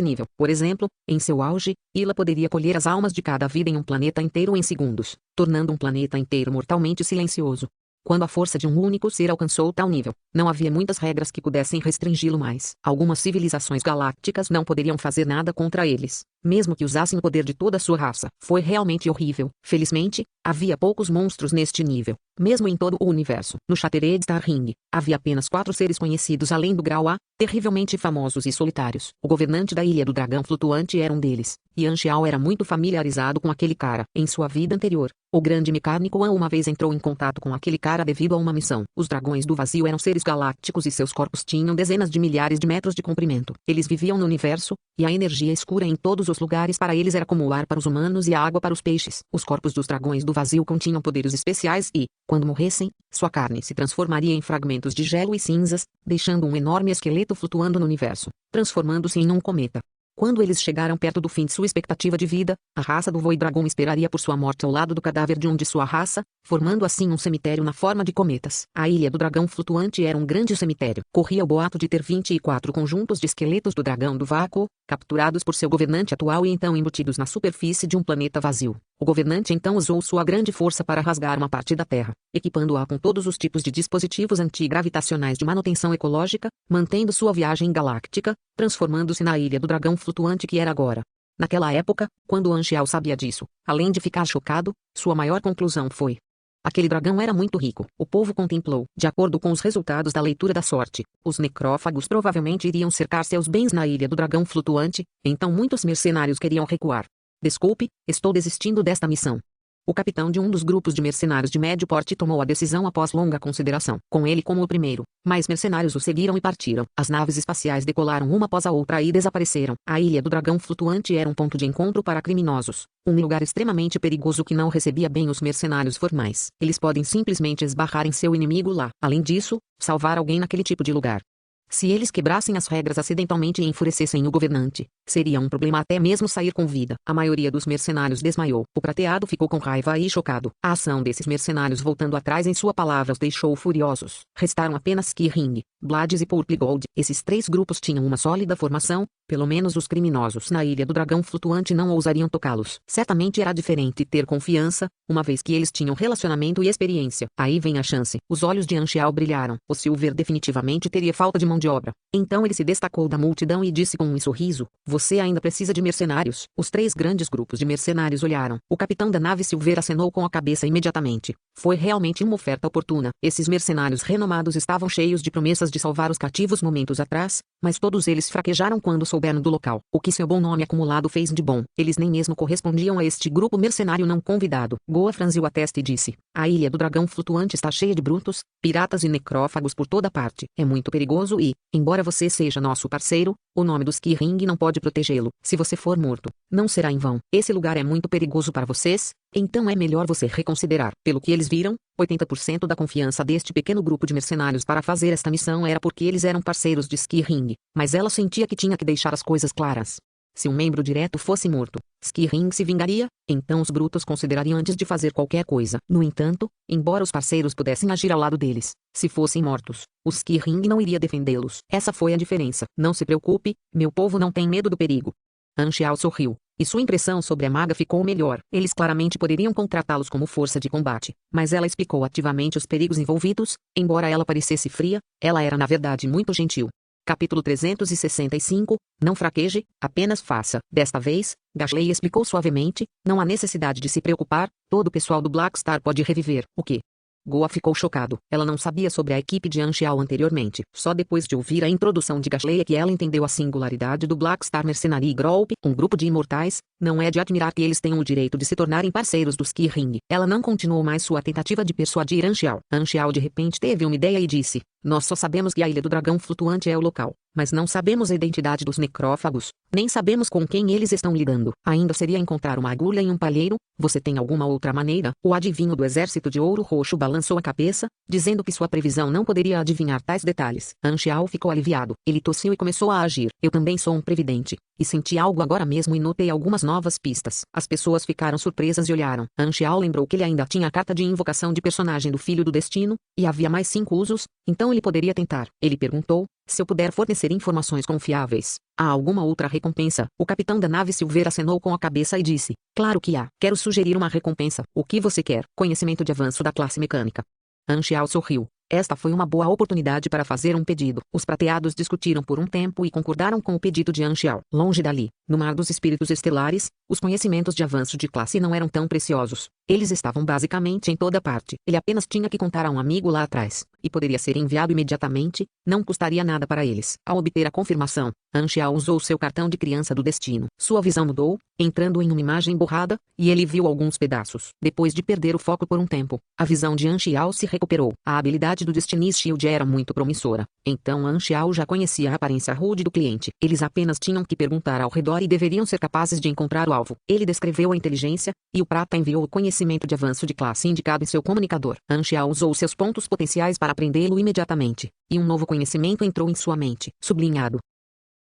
nível. Por exemplo, em seu auge, Ila poderia colher as almas de cada vida em um planeta inteiro em segundos, tornando um planeta inteiro mortalmente silencioso. Quando a força de um único ser alcançou tal nível, não havia muitas regras que pudessem restringi-lo mais. Algumas civilizações galácticas não poderiam fazer nada contra eles, mesmo que usassem o poder de toda a sua raça. Foi realmente horrível. Felizmente, havia poucos monstros neste nível, mesmo em todo o universo. No Shattered Star Ring, havia apenas 4 seres conhecidos além do grau A, terrivelmente famosos e solitários. O governante da Ilha do Dragão Flutuante era um deles, e Anxiao era muito familiarizado com aquele cara. Em sua vida anterior, o grande mecânico uma vez entrou em contato com aquele cara devido a uma missão. Os dragões do vazio eram seres galácticos e seus corpos tinham dezenas de milhares de metros de comprimento. Eles viviam no universo, e a energia escura em todos os lugares para eles era como o ar para os humanos e a água para os peixes. Os corpos dos dragões do vazio continham poderes especiais e, quando morressem, sua carne se transformaria em fragmentos de gelo e cinzas, deixando um enorme esqueleto flutuando no universo, transformando-se em um cometa. Quando eles chegaram perto do fim de sua expectativa de vida, a raça do Void-Dragon esperaria por sua morte ao lado do cadáver de um de sua raça, formando assim um cemitério na forma de cometas. A Ilha do Dragão Flutuante era um grande cemitério. Corria o boato de ter 24 conjuntos de esqueletos do dragão do vácuo, capturados por seu governante atual e então embutidos na superfície de um planeta vazio. O governante então usou sua grande força para rasgar uma parte da Terra, equipando-a com todos os tipos de dispositivos antigravitacionais de manutenção ecológica, mantendo sua viagem galáctica, transformando-se na Ilha do Dragão Flutuante que era agora. Naquela época, quando Anxiao sabia disso, além de ficar chocado, sua maior conclusão foi: aquele dragão era muito rico. O povo contemplou. De acordo com os resultados da leitura da sorte, os necrófagos provavelmente iriam cercar seus bens na Ilha do Dragão Flutuante, então muitos mercenários queriam recuar. Desculpe, estou desistindo desta missão. O capitão de um dos grupos de mercenários de médio porte tomou a decisão após longa consideração. Com ele como o primeiro, mais mercenários o seguiram e partiram. As naves espaciais decolaram uma após a outra e desapareceram. A Ilha do Dragão Flutuante era um ponto de encontro para criminosos. Um lugar extremamente perigoso que não recebia bem os mercenários formais. Eles podem simplesmente esbarrar em seu inimigo lá. Além disso, salvar alguém naquele tipo de lugar. Se eles quebrassem as regras acidentalmente e enfurecessem o governante, seria um problema até mesmo sair com vida. A maioria dos mercenários desmaiou. O prateado ficou com raiva e chocado. A ação desses mercenários voltando atrás em sua palavra os deixou furiosos. Restaram apenas Ki-Ring, Blades e Purple Gold. Esses 3 grupos tinham uma sólida formação, pelo menos os criminosos na Ilha do Dragão Flutuante não ousariam tocá-los. Certamente era diferente ter confiança, uma vez que eles tinham relacionamento e experiência. Aí vem a chance. Os olhos de Anxiao brilharam. O Silver definitivamente teria falta de mão de obra. Então ele se destacou da multidão e disse com um sorriso: você ainda precisa de mercenários. Os 3 grandes grupos de mercenários olharam. O capitão da nave Silver acenou com a cabeça imediatamente. Foi realmente uma oferta oportuna. Esses mercenários renomados estavam cheios de promessas de salvar os cativos momentos atrás, mas todos eles fraquejaram quando souberam do local. O que seu bom nome acumulado fez de bom. Eles nem mesmo correspondiam a este grupo mercenário não convidado. Goa franziu a testa e disse: a Ilha do Dragão Flutuante está cheia de brutos, piratas e necrófagos por toda parte. É muito perigoso e, embora você seja nosso parceiro, o nome dos Ki-Ring não pode protegê-lo. Se você for morto, não será em vão. Esse lugar é muito perigoso para vocês, então é melhor você reconsiderar. Pelo que eles viram, 80% da confiança deste pequeno grupo de mercenários para fazer esta missão era porque eles eram parceiros de Ki-Ring, mas ela sentia que tinha que deixar as coisas claras. Se um membro direto fosse morto, Skirring se vingaria, então os brutos considerariam antes de fazer qualquer coisa. No entanto, embora os parceiros pudessem agir ao lado deles, se fossem mortos, o Skirring não iria defendê-los. Essa foi a diferença. Não se preocupe, meu povo não tem medo do perigo. Anxial sorriu, e sua impressão sobre a maga ficou melhor. Eles claramente poderiam contratá-los como força de combate, mas ela explicou ativamente os perigos envolvidos. Embora ela parecesse fria, ela era na verdade muito gentil. Capítulo 365, não fraqueje, apenas faça. Desta vez, Gashley explicou suavemente, não há necessidade de se preocupar, todo o pessoal do Black Star pode reviver. O quê? Goa ficou chocado. Ela não sabia sobre a equipe de Anxial anteriormente. Só depois de ouvir a introdução de Gashley é que ela entendeu a singularidade do Black Star Mercenary Group, um grupo de imortais. Não é de admirar que eles tenham o direito de se tornarem parceiros dos Skirring. Ela não continuou mais sua tentativa de persuadir Anxial. Anxial de repente teve uma ideia e disse: nós só sabemos que a Ilha do Dragão Flutuante é o local, mas não sabemos a identidade dos necrófagos, nem sabemos com quem eles estão lidando. Ainda seria encontrar uma agulha em um palheiro? Você tem alguma outra maneira? O adivinho do Exército de Ouro Roxo balançou a cabeça, dizendo que sua previsão não poderia adivinhar tais detalhes. Anxial ficou aliviado. Ele tossiu e começou a agir. Eu também sou um previdente, e senti algo agora mesmo e notei algumas novas pistas. As pessoas ficaram surpresas e olharam. Anxial lembrou que ele ainda tinha a carta de invocação de personagem do Filho do Destino, e havia mais 5 usos, então ele poderia tentar. Ele perguntou: se eu puder fornecer informações confiáveis, há alguma outra recompensa? O capitão da nave Silver acenou com a cabeça e disse: claro que há. Quero sugerir uma recompensa. O que você quer? Conhecimento de avanço da classe mecânica. Anxial sorriu. Esta foi uma boa oportunidade para fazer um pedido. Os prateados discutiram por um tempo e concordaram com o pedido de Anxial. Longe dali, no mar dos espíritos estelares, os conhecimentos de avanço de classe não eram tão preciosos. Eles estavam basicamente em toda parte. Ele apenas tinha que contar a um amigo lá atrás, e poderia ser enviado imediatamente, não custaria nada para eles. Ao obter a confirmação, Anxial usou seu cartão de criança do destino. Sua visão mudou, entrando em uma imagem borrada, e ele viu alguns pedaços. Depois de perder o foco por um tempo, a visão de Anxial se recuperou. A habilidade do Destiny's Shield era muito promissora. Então Anxial já conhecia a aparência rude do cliente. Eles apenas tinham que perguntar ao redor e deveriam ser capazes de encontrar o alvo. Ele descreveu a inteligência, e o prata enviou o conhecimento de avanço de classe indicado em seu comunicador. Anxial usou seus pontos potenciais para aprendê-lo imediatamente, e um novo conhecimento entrou em sua mente. Sublinhado.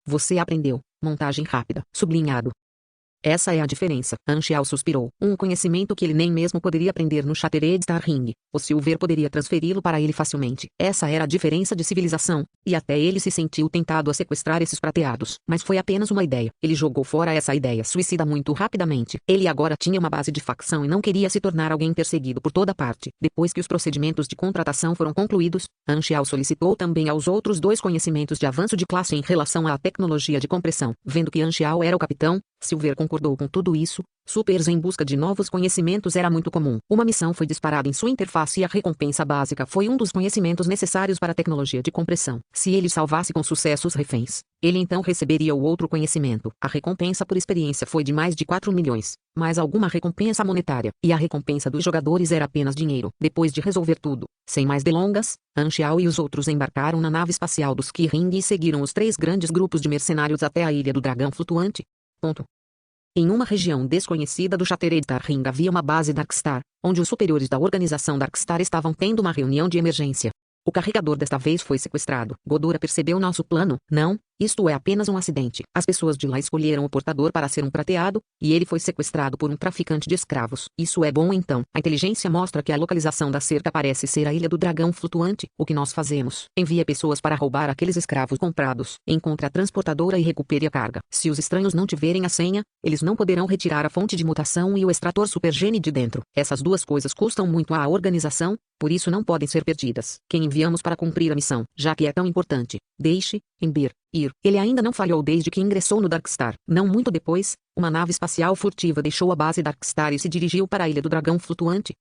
Você aprendeu. Montagem rápida. Sublinhado. Essa é a diferença. Anxial suspirou. Um conhecimento que ele nem mesmo poderia aprender no Shattered Star Ring. O Silver poderia transferi-lo para ele facilmente. Essa era a diferença de civilização, e até ele se sentiu tentado a sequestrar esses prateados. Mas foi apenas uma ideia. Ele jogou fora essa ideia suicida muito rapidamente. Ele agora tinha uma base de facção e não queria se tornar alguém perseguido por toda parte. Depois que os procedimentos de contratação foram concluídos, Anxial solicitou também aos outros 2 conhecimentos de avanço de classe em relação à tecnologia de compressão. Vendo que Anxial era o capitão, Silver concordou com tudo isso. Supers em busca de novos conhecimentos era muito comum. Uma missão foi disparada em sua interface e a recompensa básica foi um dos conhecimentos necessários para a tecnologia de compressão. Se ele salvasse com sucesso os reféns, ele então receberia o outro conhecimento. A recompensa por experiência foi de mais de 4 milhões, mais alguma recompensa monetária, e a recompensa dos jogadores era apenas dinheiro. Depois de resolver tudo, sem mais delongas, Anxial e os outros embarcaram na nave espacial dos Skirring e seguiram os 3 grandes grupos de mercenários até a Ilha do Dragão Flutuante. Em uma região desconhecida do Shattered Star Ring havia uma base Darkstar, onde os superiores da organização Darkstar estavam tendo uma reunião de emergência. O carregador desta vez foi sequestrado. Godora percebeu nosso plano. Não, isto é apenas um acidente. As pessoas de lá escolheram o portador para ser um prateado, e ele foi sequestrado por um traficante de escravos. Isso é bom então. A inteligência mostra que a localização da cerca parece ser a Ilha do Dragão Flutuante. O que nós fazemos? Envia pessoas para roubar aqueles escravos comprados. Encontre a transportadora e recupere a carga. Se os estranhos não tiverem a senha, eles não poderão retirar a fonte de mutação e o extrator supergene de dentro. Essas 2 coisas custam muito à organização, por isso não podem ser perdidas. Quem enviamos para cumprir a missão, já que é tão importante? Deixe Ember ir. Ele ainda não falhou desde que ingressou no Darkstar. Não muito depois, uma nave espacial furtiva deixou a base Darkstar e se dirigiu para a Ilha do Dragão Flutuante.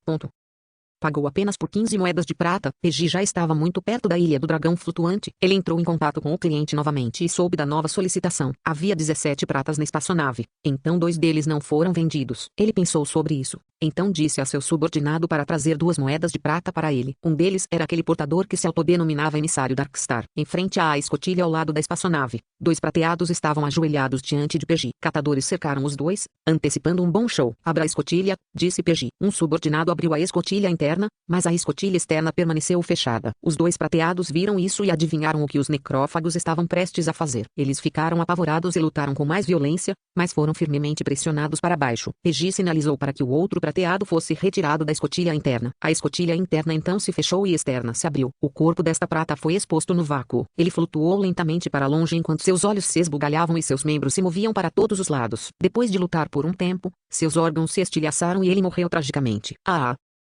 Pagou apenas por 15 moedas de prata. Pegi já estava muito perto da Ilha do Dragão Flutuante. Ele entrou em contato com o cliente novamente e soube da nova solicitação. Havia 17 pratas na espaçonave. Então 2 deles não foram vendidos. Ele pensou sobre isso. Então disse a seu subordinado para trazer 2 moedas de prata para ele. Um deles era aquele portador que se autodenominava emissário Darkstar. Em frente à escotilha ao lado da espaçonave, 2 prateados estavam ajoelhados diante de PG. Catadores cercaram os 2, antecipando um bom show. Abra a escotilha, disse PG. Um subordinado abriu a escotilha interna, mas a escotilha externa permaneceu fechada. Os 2 prateados viram isso e adivinharam o que os necrófagos estavam prestes a fazer. Eles ficaram apavorados e lutaram com mais violência, mas foram firmemente pressionados para baixo. PG sinalizou para que o outro prateado fosse retirado da escotilha interna. A escotilha interna então se fechou e externa se abriu. O corpo desta prata foi exposto no vácuo. Ele flutuou lentamente para longe enquanto seus olhos se esbugalhavam e seus membros se moviam para todos os lados. Depois de lutar por um tempo, seus órgãos se estilhaçaram e ele morreu tragicamente.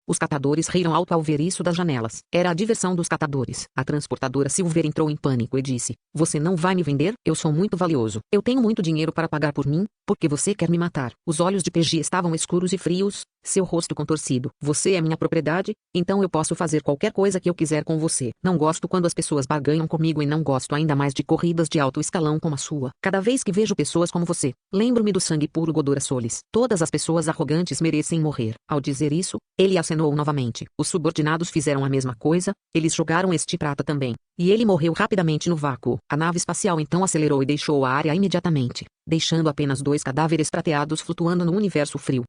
Os catadores riram alto ao ver isso das janelas. Era a diversão dos catadores. A transportadora Silver entrou em pânico e disse: "Você não vai me vender? Eu sou muito valioso. Eu tenho muito dinheiro para pagar por mim. Por que você quer me matar?" Os olhos de PG estavam escuros e frios, seu rosto contorcido. "Você é minha propriedade, então eu posso fazer qualquer coisa que eu quiser com você. Não gosto quando as pessoas barganham comigo e não gosto ainda mais de corridas de alto escalão como a sua. Cada vez que vejo pessoas como você, lembro-me do sangue puro Godora Solis. Todas as pessoas arrogantes merecem morrer." Ao dizer isso, ele acenou novamente. Os subordinados fizeram a mesma coisa, eles jogaram este prata também. E ele morreu rapidamente no vácuo. A nave espacial então acelerou e deixou a área imediatamente, deixando apenas 2 cadáveres prateados flutuando no universo frio.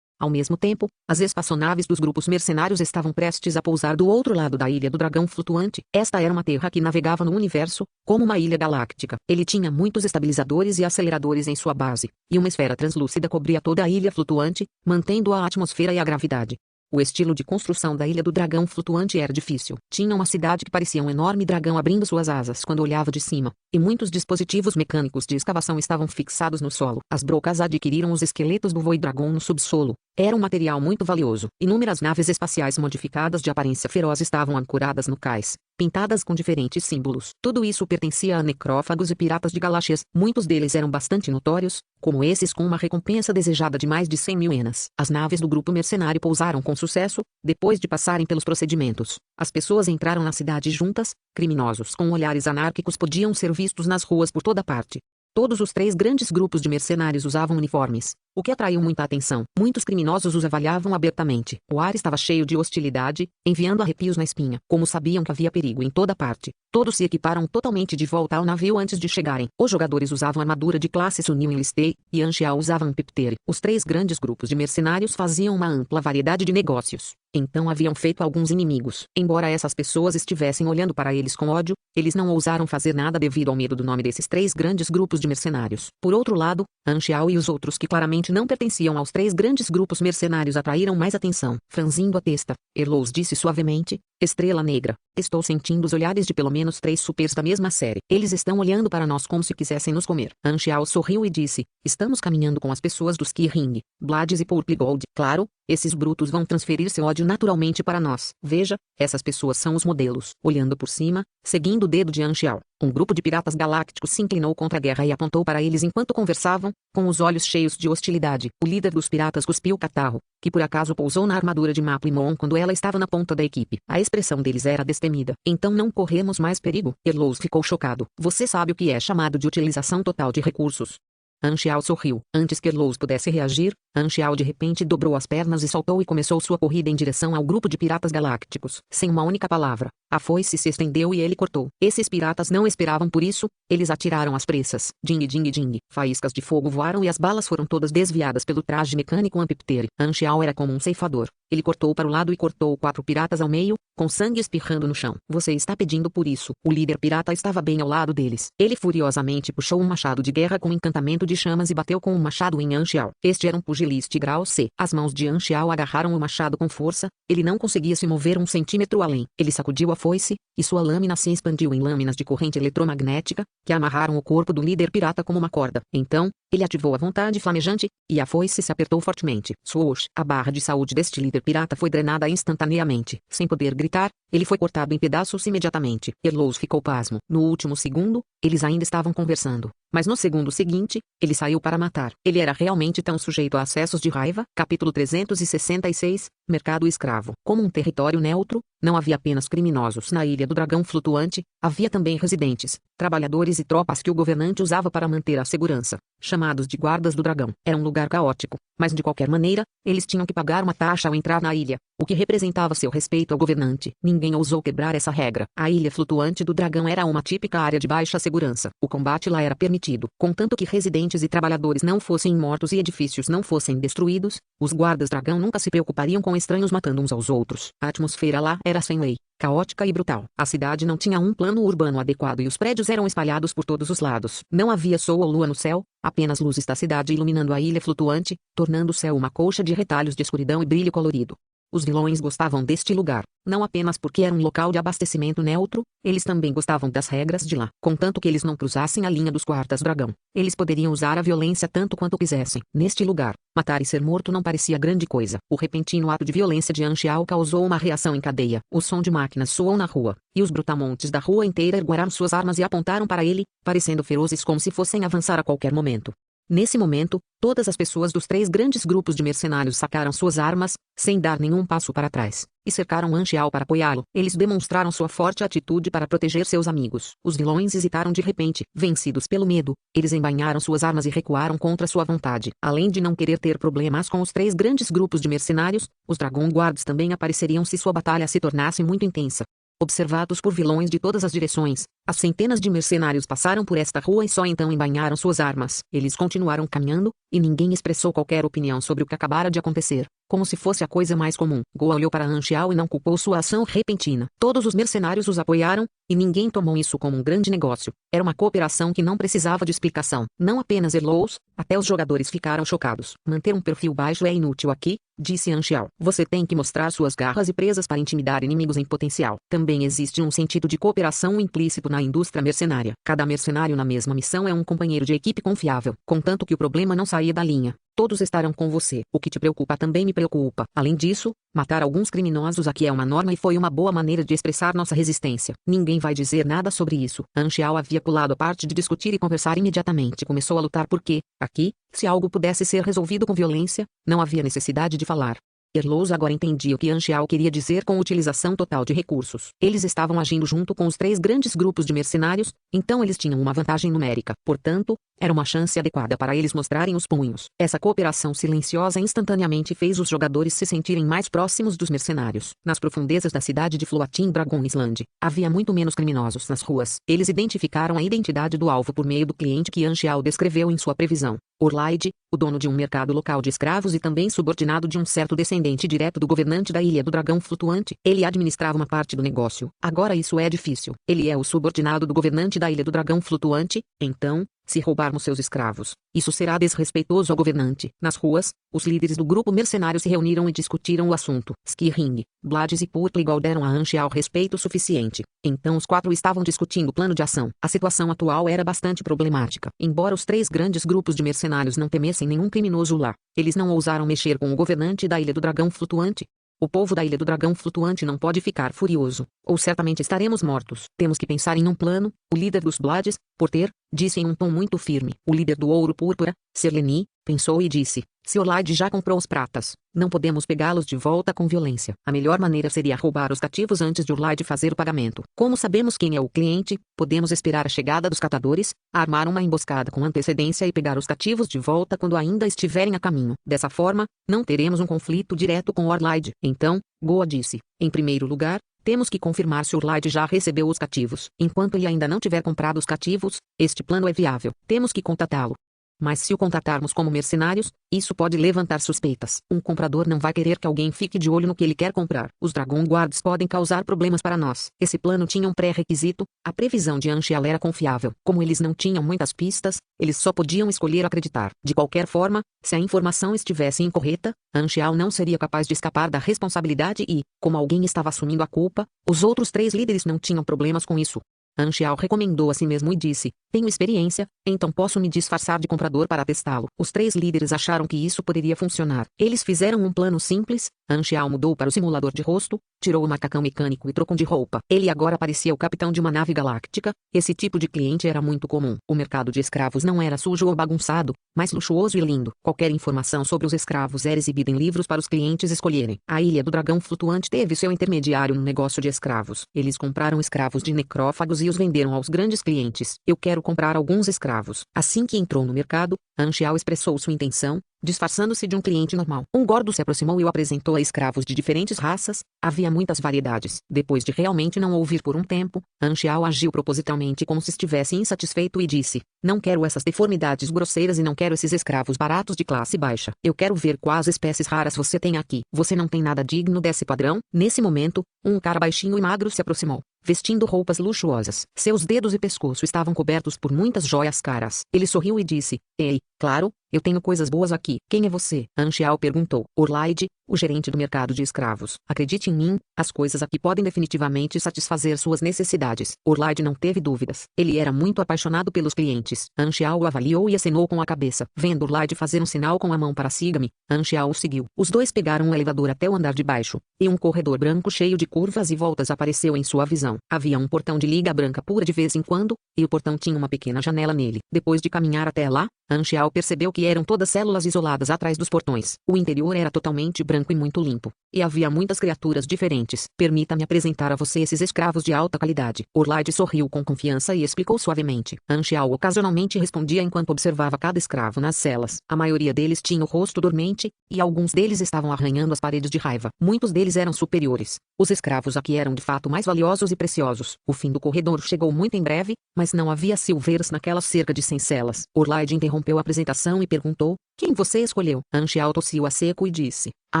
Ao mesmo tempo, as espaçonaves dos grupos mercenários estavam prestes a pousar do outro lado da Ilha do Dragão Flutuante. Esta era uma terra que navegava no universo, como uma ilha galáctica. Ele tinha muitos estabilizadores e aceleradores em sua base, e uma esfera translúcida cobria toda a ilha flutuante, mantendo a atmosfera e a gravidade. O estilo de construção da Ilha do Dragão Flutuante era difícil. Tinha uma cidade que parecia um enorme dragão abrindo suas asas quando olhava de cima, e muitos dispositivos mecânicos de escavação estavam fixados no solo. As brocas adquiriram os esqueletos do Voidragon no subsolo. Era um material muito valioso. Inúmeras naves espaciais modificadas de aparência feroz estavam ancoradas no cais, pintadas com diferentes símbolos. Tudo isso pertencia a necrófagos e piratas de Galáxias. Muitos deles eram bastante notórios, como esses com uma recompensa desejada de mais de 100.000 enas. As naves do grupo mercenário pousaram com sucesso, depois de passarem pelos procedimentos. As pessoas entraram na cidade juntas, criminosos com olhares anárquicos podiam ser vistos nas ruas por toda parte. Todos os 3 grandes grupos de mercenários usavam uniformes, o que atraiu muita atenção. Muitos criminosos os avaliavam abertamente. O ar estava cheio de hostilidade, enviando arrepios na espinha. Como sabiam que havia perigo em toda parte, todos se equiparam totalmente de volta ao navio antes de chegarem. Os jogadores usavam armadura de classe Sunil Enlistei, e Anxiao usava um Piptere. Os 3 grandes grupos de mercenários faziam uma ampla variedade de negócios. Então haviam feito alguns inimigos. Embora essas pessoas estivessem olhando para eles com ódio, eles não ousaram fazer nada devido ao medo do nome desses 3 grandes grupos de mercenários. Por outro lado, Anxiao e os outros que claramente não pertenciam aos 3 grandes grupos mercenários atraíram mais atenção. Franzindo a testa, Erlous disse suavemente: "Estrela Negra, estou sentindo os olhares de pelo menos 3 supers da mesma série. Eles estão olhando para nós como se quisessem nos comer." Anxiao sorriu e disse: "Estamos caminhando com as pessoas dos Ki-Ring, Blades e Purple Gold. Claro, esses brutos vão transferir seu ódio naturalmente para nós. Veja, essas pessoas são os modelos." Olhando por cima, seguindo o dedo de Anxiao, um grupo de piratas galácticos se inclinou contra a guerra e apontou para eles enquanto conversavam, com os olhos cheios de hostilidade. O líder dos piratas cuspiu o catarro, que por acaso pousou na armadura de Maplimon quando ela estava na ponta da equipe. A expressão deles era destemida. "Então não corremos mais perigo?" Erlous ficou chocado. "Você sabe o que é chamado de utilização total de recursos?" Anxiao sorriu. Antes que Erlous pudesse reagir, Anxiao de repente dobrou as pernas e saltou e começou sua corrida em direção ao grupo de piratas galácticos. Sem uma única palavra, a foice se estendeu e ele cortou. Esses piratas não esperavam por isso, eles atiraram às pressas. Ding ding ding. Faíscas de fogo voaram e as balas foram todas desviadas pelo traje mecânico Ampiptere. Anxiao era como um ceifador. Ele cortou para o lado e cortou 4 piratas ao meio, com sangue espirrando no chão. "Você está pedindo por isso." O líder pirata estava bem ao lado deles. Ele furiosamente puxou um machado de guerra com encantamento de chamas e bateu com o machado em Anxiao. Este era um pugiliste grau C. As mãos de Anxiao agarraram o machado com força, ele não conseguia se mover 1 centímetro além. Ele sacudiu a foice, e sua lâmina se expandiu em lâminas de corrente eletromagnética, que amarraram o corpo do líder pirata como uma corda. Então, ele ativou a vontade flamejante, e a foice se apertou fortemente. Swoosh! A barra de saúde deste líder pirata foi drenada instantaneamente. Sem poder gritar, ele foi cortado em pedaços imediatamente. Erlous ficou pasmo. No último segundo, eles ainda estavam conversando. Mas no segundo seguinte, ele saiu para matar. Ele era realmente tão sujeito a acessos de raiva? Capítulo 366, Mercado Escravo. Como um território neutro, Não havia apenas criminosos na Ilha do Dragão Flutuante, havia também residentes, trabalhadores e tropas que o governante usava para manter a segurança, chamados de guardas do dragão. Era um lugar caótico, mas de qualquer maneira, eles tinham que pagar uma taxa ao entrar na ilha, o que representava seu respeito ao governante. Ninguém ousou quebrar essa regra. A Ilha Flutuante do Dragão era uma típica área de baixa segurança. O combate lá era permitido, contanto que residentes e trabalhadores não fossem mortos e edifícios não fossem destruídos. Os guardas dragão nunca se preocupariam com estranhos matando uns aos outros. A atmosfera lá era sem lei, caótica e brutal. A cidade não tinha um plano urbano adequado e os prédios eram espalhados por todos os lados. Não havia sol ou lua no céu, apenas luzes da cidade iluminando a ilha flutuante, tornando o céu uma colcha de retalhos de escuridão e brilho colorido. Os vilões gostavam deste lugar, não apenas porque era um local de abastecimento neutro, eles também gostavam das regras de lá. Contanto que eles não cruzassem a linha dos guardas dragão, eles poderiam usar a violência tanto quanto quisessem. Neste lugar, matar e ser morto não parecia grande coisa. O repentino ato de violência de Anxiao causou uma reação em cadeia. O som de máquinas soou na rua, e os brutamontes da rua inteira ergueram suas armas e apontaram para ele, parecendo ferozes como se fossem avançar a qualquer momento. Nesse momento, todas as pessoas dos 3 grandes grupos de mercenários sacaram suas armas, sem dar nenhum passo para trás, e cercaram Anxiao para apoiá-lo. Eles demonstraram sua forte atitude para proteger seus amigos. Os vilões hesitaram de repente, vencidos pelo medo, eles embainharam suas armas e recuaram contra sua vontade. Além de não querer ter problemas com os 3 grandes grupos de mercenários, os Dragon Guards também apareceriam se sua batalha se tornasse muito intensa. Observados por vilões de todas as direções, as centenas de mercenários passaram por esta rua e só então embainharam suas armas. Eles continuaram caminhando, e ninguém expressou qualquer opinião sobre o que acabara de acontecer, como se fosse a coisa mais comum. Goa olhou para Anxiao e não culpou sua ação repentina. Todos os mercenários os apoiaram, e ninguém tomou isso como um grande negócio. Era uma cooperação que não precisava de explicação. Não apenas Erlous, até os jogadores ficaram chocados. Manter um perfil baixo é inútil aqui, disse Anxiao. Você tem que mostrar suas garras e presas para intimidar inimigos em potencial. Também existe um sentido de cooperação implícito na indústria mercenária. Cada mercenário na mesma missão é um companheiro de equipe confiável, contanto que o problema não saia da linha. Todos estarão com você. O que te preocupa também me preocupa. Além disso, matar alguns criminosos aqui é uma norma e foi uma boa maneira de expressar nossa resistência. Ninguém vai dizer nada sobre isso. Anxiao havia pulado a parte de discutir e conversar imediatamente. Começou a lutar porque, aqui, se algo pudesse ser resolvido com violência, não havia necessidade de falar. Erlous agora entendia o que Anxiao queria dizer com utilização total de recursos. Eles estavam agindo junto com os 3 grandes grupos de mercenários, então eles tinham uma vantagem numérica. Portanto, era uma chance adequada para eles mostrarem os punhos. Essa cooperação silenciosa instantaneamente fez os jogadores se sentirem mais próximos dos mercenários. Nas profundezas da cidade de Floating Dragon Island, havia muito menos criminosos nas ruas. Eles identificaram a identidade do alvo por meio do cliente que Anxiao descreveu em sua previsão. Orlaid, o dono de um mercado local de escravos e também subordinado de um certo descendente direto do governante da Ilha do Dragão Flutuante. Ele administrava uma parte do negócio. Agora isso é difícil. Ele é o subordinado do governante da Ilha do Dragão Flutuante, então, se roubarmos seus escravos, isso será desrespeitoso ao governante. Nas ruas, os líderes do grupo mercenário se reuniram e discutiram o assunto. Skirring, Blades e Purplegal deram a Anxiao respeito suficiente. Então os 4 estavam discutindo o plano de ação. A situação atual era bastante problemática. Embora os 3 grandes grupos de mercenários não temessem nenhum criminoso lá, eles não ousaram mexer com o governante da Ilha do Dragão Flutuante. O povo da Ilha do Dragão Flutuante não pode ficar furioso, ou certamente estaremos mortos. Temos que pensar em um plano. O líder dos Blades, Porter, disse em um tom muito firme. O líder do Ouro Púrpura, Serleni, pensou e disse: se Orlaid já comprou os pratas, não podemos pegá-los de volta com violência. A melhor maneira seria roubar os cativos antes de Orlaid fazer o pagamento. Como sabemos quem é o cliente, podemos esperar a chegada dos catadores, armar uma emboscada com antecedência e pegar os cativos de volta quando ainda estiverem a caminho. Dessa forma, não teremos um conflito direto com Orlaid. Então, Goa disse: em primeiro lugar, temos que confirmar se Orlaid já recebeu os cativos. Enquanto ele ainda não tiver comprado os cativos, este plano é viável. Temos que contatá-lo. Mas se o contratarmos como mercenários, isso pode levantar suspeitas. Um comprador não vai querer que alguém fique de olho no que ele quer comprar. Os Dragon Guards podem causar problemas para nós. Esse plano tinha um pré-requisito: a previsão de Anxiao era confiável. Como eles não tinham muitas pistas, eles só podiam escolher acreditar. De qualquer forma, se a informação estivesse incorreta, Anxiao não seria capaz de escapar da responsabilidade e, como alguém estava assumindo a culpa, os outros 3 líderes não tinham problemas com isso. Anxiao recomendou a si mesmo e disse: tenho experiência, então posso me disfarçar de comprador para testá-lo. Os 3 líderes acharam que isso poderia funcionar. Eles fizeram um plano simples. Anxiao mudou para o simulador de rosto, tirou o macacão mecânico e trocou de roupa. Ele agora parecia o capitão de uma nave galáctica. Esse tipo de cliente era muito comum. O mercado de escravos não era sujo ou bagunçado, mas luxuoso e lindo. Qualquer informação sobre os escravos era exibida em livros para os clientes escolherem. A Ilha do Dragão Flutuante teve seu intermediário no negócio de escravos. Eles compraram escravos de necrófagos e os venderam aos grandes clientes. Eu quero comprar alguns escravos. Assim que entrou no mercado, Anxiao expressou sua intenção, disfarçando-se de um cliente normal. Um gordo se aproximou e o apresentou a escravos de diferentes raças. Havia muitas variedades. Depois de realmente não ouvir por um tempo, Anxiao agiu propositalmente como se estivesse insatisfeito e disse: não quero essas deformidades grosseiras e não quero esses escravos baratos de classe baixa. Eu quero ver quais espécies raras você tem aqui. Você não tem nada digno desse padrão? Nesse momento, um cara baixinho e magro se aproximou, vestindo roupas luxuosas. Seus dedos e pescoço estavam cobertos por muitas joias caras. Ele sorriu e disse: ei, claro, eu tenho coisas boas aqui. Quem é você? Anxiao perguntou. Orlaide, o gerente do mercado de escravos. Acredite em mim, as coisas aqui podem definitivamente satisfazer suas necessidades. Orlaide não teve dúvidas. Ele era muito apaixonado pelos clientes. Anxiao o avaliou e acenou com a cabeça. Vendo Orlaide fazer um sinal com a mão para siga-me, Anxiao o seguiu. Os dois pegaram um elevador até o andar de baixo, e um corredor branco cheio de curvas e voltas apareceu em sua visão. Havia um portão de liga branca pura de vez em quando, e o portão tinha uma pequena janela nele. Depois de caminhar até lá, Anxiao percebeu que eram todas células isoladas atrás dos portões. O interior era totalmente branco e muito limpo. E havia muitas criaturas diferentes. Permita-me apresentar a você esses escravos de alta qualidade. Orlaide sorriu com confiança e explicou suavemente. Anxiao ocasionalmente respondia enquanto observava cada escravo nas celas. A maioria deles tinha o rosto dormente, e alguns deles estavam arranhando as paredes de raiva. Muitos deles eram superiores. Os escravos aqui eram de fato mais valiosos e preciosos. O fim do corredor chegou muito em breve, mas não havia silvers naquelas cerca de 100 celas. Orlaide interrompeu a apresentação e perguntou: quem você escolheu? Anxiao tossiu a seco e disse: há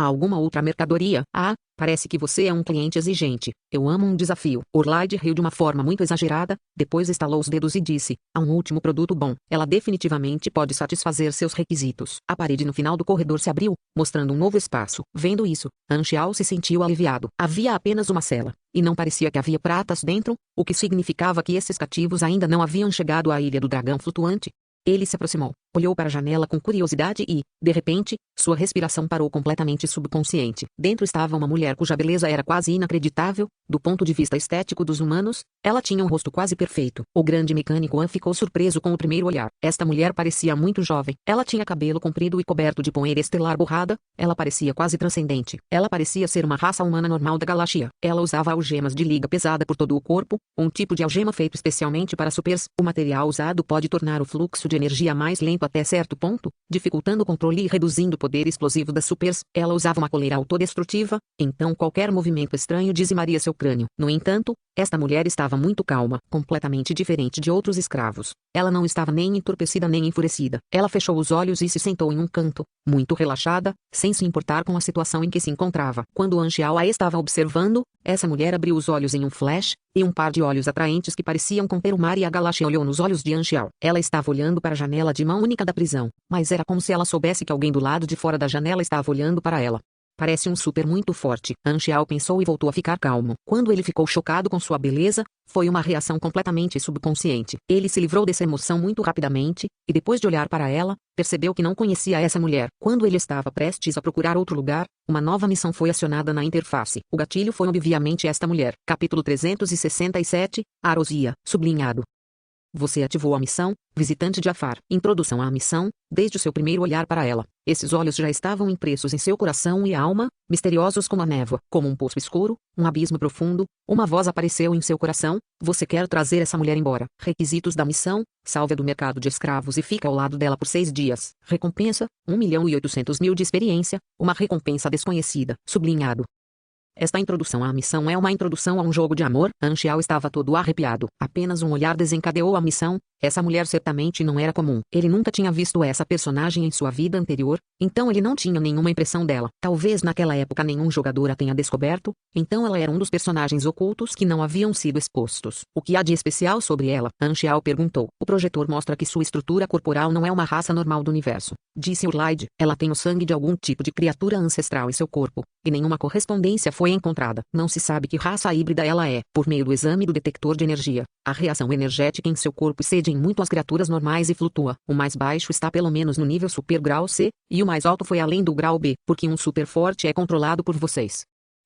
alguma outra mercadoria? Ah, parece que você é um cliente exigente. Eu amo um desafio. Orlaide riu de uma forma muito exagerada, depois estalou os dedos e disse: há um último produto bom. Ela definitivamente pode satisfazer seus requisitos. A parede no final do corredor se abriu, mostrando um novo espaço. Vendo isso, Anxiao se sentiu aliviado. Havia apenas uma cela, e não parecia que havia pratas dentro, o que significava que esses cativos ainda não haviam chegado à Ilha do Dragão Flutuante. Ele se aproximou, olhou para a janela com curiosidade e, de repente, sua respiração parou completamente subconsciente. Dentro estava uma mulher cuja beleza era quase inacreditável, do ponto de vista estético dos humanos. Ela tinha um rosto quase perfeito. O grande mecânico An ficou surpreso com o primeiro olhar. Esta mulher parecia muito jovem. Ela tinha cabelo comprido e coberto de poeira estelar borrada. Ela parecia quase transcendente. Ela parecia ser uma raça humana normal da galáxia. Ela usava algemas de liga pesada por todo o corpo, um tipo de algema feito especialmente para supers. O material usado pode tornar o fluxo de energia mais lento até certo ponto, dificultando o controle e reduzindo o poder explosivo das supers. Ela usava uma coleira autodestrutiva, então qualquer movimento estranho dizimaria seu crânio. No entanto, esta mulher estava muito calma, completamente diferente de outros escravos. Ela não estava nem entorpecida nem enfurecida. Ela fechou os olhos e se sentou em um canto, muito relaxada, sem se importar com a situação em que se encontrava. Quando Anxiao a estava observando, essa mulher abriu os olhos em um flash, e um par de olhos atraentes que pareciam conter o mar e a galáxia olhou nos olhos de Anxiao. Ela estava olhando para a janela de mão única da prisão, mas era como se ela soubesse que alguém do lado de fora da janela estava olhando para ela. Parece um super muito forte. Anxiao pensou e voltou a ficar calmo. Quando ele ficou chocado com sua beleza, foi uma reação completamente subconsciente. Ele se livrou dessa emoção muito rapidamente, e depois de olhar para ela, percebeu que não conhecia essa mulher. Quando ele estava prestes a procurar outro lugar, uma nova missão foi acionada na interface. O gatilho foi obviamente esta mulher. Capítulo 367, Arosia, sublinhado. Você ativou a missão, visitante de Afar. Introdução à missão. Desde o seu primeiro olhar para ela, esses olhos já estavam impressos em seu coração e alma, misteriosos como a névoa, como um poço escuro, um abismo profundo. Uma voz apareceu em seu coração: você quer trazer essa mulher embora. Requisitos da missão: salve-a do mercado de escravos e fica ao lado dela por 6 dias. Recompensa: 1.800.000 de experiência, uma recompensa desconhecida. Sublinhado. Esta introdução à missão é uma introdução a um jogo de amor. Anxiao estava todo arrepiado. Apenas um olhar desencadeou a missão, Essa mulher certamente não era comum. Ele nunca tinha visto essa personagem em sua vida anterior, então ele não tinha nenhuma impressão dela. Talvez naquela época nenhum jogador a tenha descoberto, então ela era um dos personagens ocultos que não haviam sido expostos. O que há de especial sobre ela? Anxiao perguntou. O projetor mostra que sua estrutura corporal não é uma raça normal do universo, disse Urlaide. Ela tem o sangue de algum tipo de criatura ancestral em seu corpo, e nenhuma correspondência foi encontrada. Não se sabe que raça híbrida ela é. Por meio do exame do detector de energia, a reação energética em seu corpo excede em muito as criaturas normais e flutua. O mais baixo está pelo menos no nível super grau C, e o mais alto foi além do grau B, porque um super forte é controlado por vocês.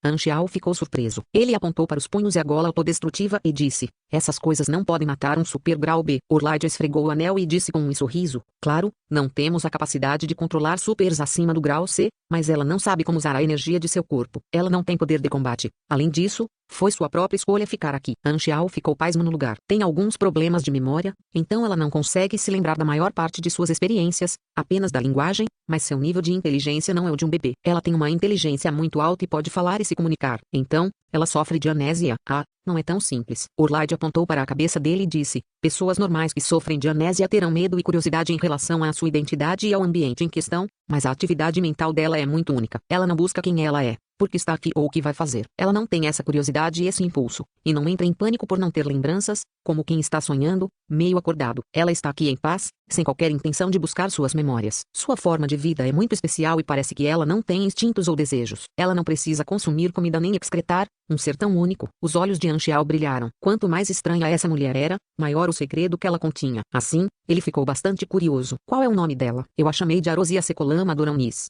Anxiao ficou surpreso. Ele apontou para os punhos e a gola autodestrutiva e disse: essas coisas não podem matar um super grau B. Urlaide esfregou o anel e disse com um sorriso: claro, não temos a capacidade de controlar supers acima do grau C, mas ela não sabe como usar a energia de seu corpo. Ela não tem poder de combate. Além disso, foi sua própria escolha ficar aqui. Anxiao ficou pasmo no lugar. Tem alguns problemas de memória, então ela não consegue se lembrar da maior parte de suas experiências, apenas da linguagem, mas seu nível de inteligência não é o de um bebê. Ela tem uma inteligência muito alta e pode falar e se comunicar. Então, ela sofre de amnésia. Ah, não é tão simples. Urlaide apontou para a cabeça dele e disse: pessoas normais que sofrem de amnésia terão medo e curiosidade em relação à sua identidade e ao ambiente em questão, mas a atividade mental dela é muito única. Ela não busca quem ela é, porque está aqui ou o que vai fazer. Ela não tem essa curiosidade e esse impulso, e não entra em pânico por não ter lembranças, como quem está sonhando, meio acordado. Ela está aqui em paz, sem qualquer intenção de buscar suas memórias. Sua forma de vida é muito especial e parece que ela não tem instintos ou desejos. Ela não precisa consumir comida nem excretar, um ser tão único. Os olhos de Anxiao brilharam. Quanto mais estranha essa mulher era, maior o segredo que ela continha. Assim, ele ficou bastante curioso. Qual é o nome dela? Eu a chamei de Arosia Secolama Doranis.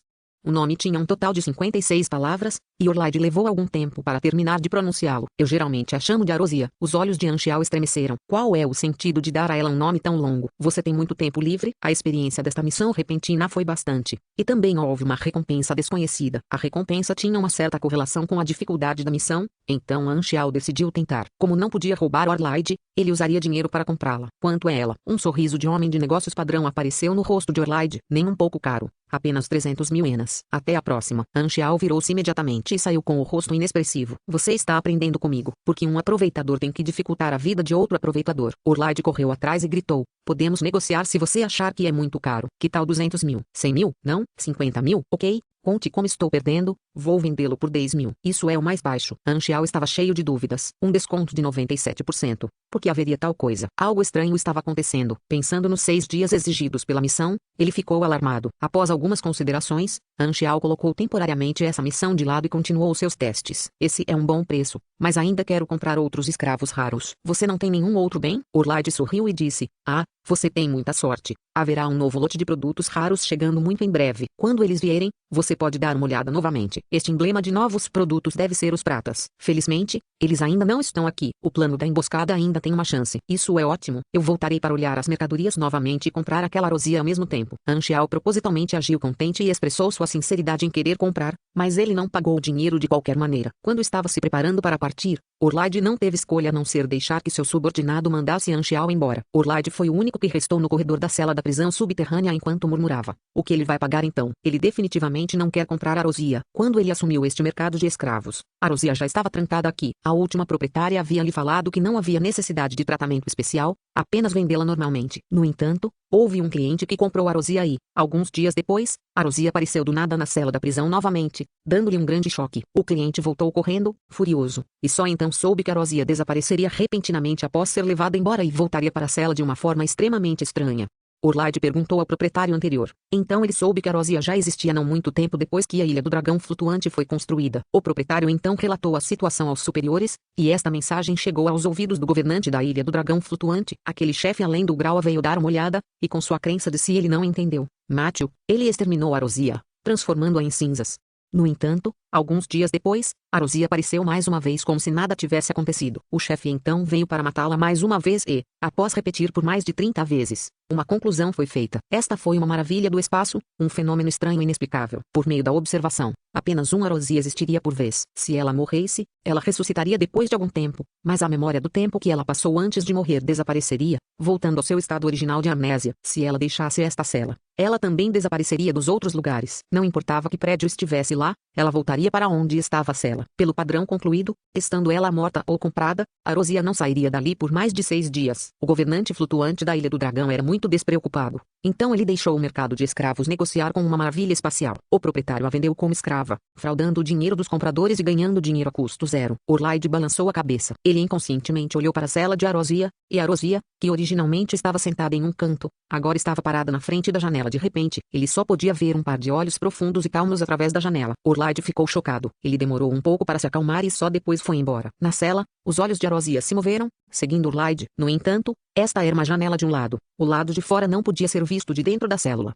O nome tinha um total de 56 palavras, e Urlaide levou algum tempo para terminar de pronunciá-lo. Eu geralmente a chamo de Arosia. Os olhos de Anxiao estremeceram. Qual é o sentido de dar a ela um nome tão longo? Você tem muito tempo livre? A experiência desta missão repentina foi bastante. E também houve uma recompensa desconhecida. A recompensa tinha uma certa correlação com a dificuldade da missão, então Anxiao decidiu tentar. Como não podia roubar Urlaide, ele usaria dinheiro para comprá-la. Quanto é ela? Um sorriso de homem de negócios padrão apareceu no rosto de Urlaide. Nem um pouco caro. Apenas 300.000 ienas. Até a próxima. Anxiao virou-se imediatamente e saiu com o rosto inexpressivo. Você está aprendendo comigo, porque um aproveitador tem que dificultar a vida de outro aproveitador. Urlaide correu atrás e gritou: podemos negociar se você achar que é muito caro. Que tal 200.000? 100.000? Não? 50.000? Ok. Conte como estou perdendo, vou vendê-lo por 10.000. Isso é o mais baixo. Anxiao estava cheio de dúvidas. Um desconto de 97%. Por que haveria tal coisa? Algo estranho estava acontecendo. Pensando nos 6 dias exigidos pela missão, ele ficou alarmado. Após algumas considerações, Anxiao colocou temporariamente essa missão de lado e continuou seus testes. Esse é um bom preço, mas ainda quero comprar outros escravos raros. Você não tem nenhum outro bem? Urlaide sorriu e disse: ah, você tem muita sorte. Haverá um novo lote de produtos raros chegando muito em breve. Quando eles vierem, você pode dar uma olhada novamente. Este emblema de novos produtos deve ser os pratas. Felizmente, eles ainda não estão aqui. O plano da emboscada ainda tem uma chance. Isso é ótimo. Eu voltarei para olhar as mercadorias novamente e comprar aquela Arosia ao mesmo tempo. Anxiao propositalmente agiu contente e expressou sua sinceridade em querer comprar, mas ele não pagou o dinheiro de qualquer maneira. Quando estava se preparando para partir, Urlaide não teve escolha a não ser deixar que seu subordinado mandasse Anxiao embora. Urlaide foi o único que restou no corredor da cela da prisão subterrânea enquanto murmurava: o que ele vai pagar então? Ele definitivamente não quer comprar Arosia. Quando ele assumiu este mercado de escravos, Arosia já estava trancada aqui. A última proprietária havia lhe falado que não havia necessidade de tratamento especial, apenas vendê-la normalmente. No entanto, houve um cliente que comprou Arosia e, alguns dias depois, Arosia apareceu do nada na cela da prisão novamente, dando-lhe um grande choque. O cliente voltou correndo, furioso, e só então soube que Arosia desapareceria repentinamente após ser levada embora e voltaria para a cela de uma forma extremamente estranha. Urlaide perguntou ao proprietário anterior. Então ele soube que Arosia já existia não muito tempo depois que a Ilha do Dragão Flutuante foi construída. O proprietário então relatou a situação aos superiores, e esta mensagem chegou aos ouvidos do governante da Ilha do Dragão Flutuante. Aquele chefe além do grau veio dar uma olhada, e com sua crença de si ele não entendeu. Mate-o, ele exterminou Arosia, transformando-a em cinzas. No entanto, alguns dias depois, Arosia apareceu mais uma vez como se nada tivesse acontecido. O chefe então veio para matá-la mais uma vez e, após repetir por mais de 30 vezes, uma conclusão foi feita. Esta foi uma maravilha do espaço, um fenômeno estranho e inexplicável. Por meio da observação, apenas uma Arosia existiria por vez. Se ela morresse, ela ressuscitaria depois de algum tempo, mas a memória do tempo que ela passou antes de morrer desapareceria, voltando ao seu estado original de amnésia. Se ela deixasse esta cela, ela também desapareceria dos outros lugares. Não importava que prédio estivesse lá, ela voltaria sabia para onde estava a cela. Pelo padrão concluído, estando ela morta ou comprada, Arosia não sairia dali por mais de 6 dias. O governante flutuante da Ilha do Dragão era muito despreocupado. Então ele deixou o mercado de escravos negociar com uma maravilha espacial. O proprietário a vendeu como escrava, fraudando o dinheiro dos compradores e ganhando dinheiro a custo zero. Orlaide balançou a cabeça. Ele inconscientemente olhou para a cela de Arosia, e Arosia, que originalmente estava sentada em um canto, agora estava parada na frente da janela. De repente, ele só podia ver um par de olhos profundos e calmos através da janela. Orlaide ficou chocado. Ele demorou um pouco para se acalmar e só depois foi embora. Na cela, os olhos de Arosia se moveram, seguindo Orlaide. No entanto, esta era uma janela de um lado. O lado de fora não podia ser visto de dentro da célula.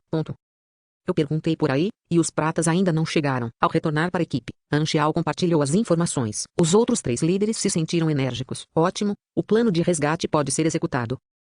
Eu perguntei por aí, e os pratas ainda não chegaram. Ao retornar para a equipe, Anxiao compartilhou as informações. Os outros 3 líderes se sentiram enérgicos. Ótimo, o plano de resgate pode ser executado.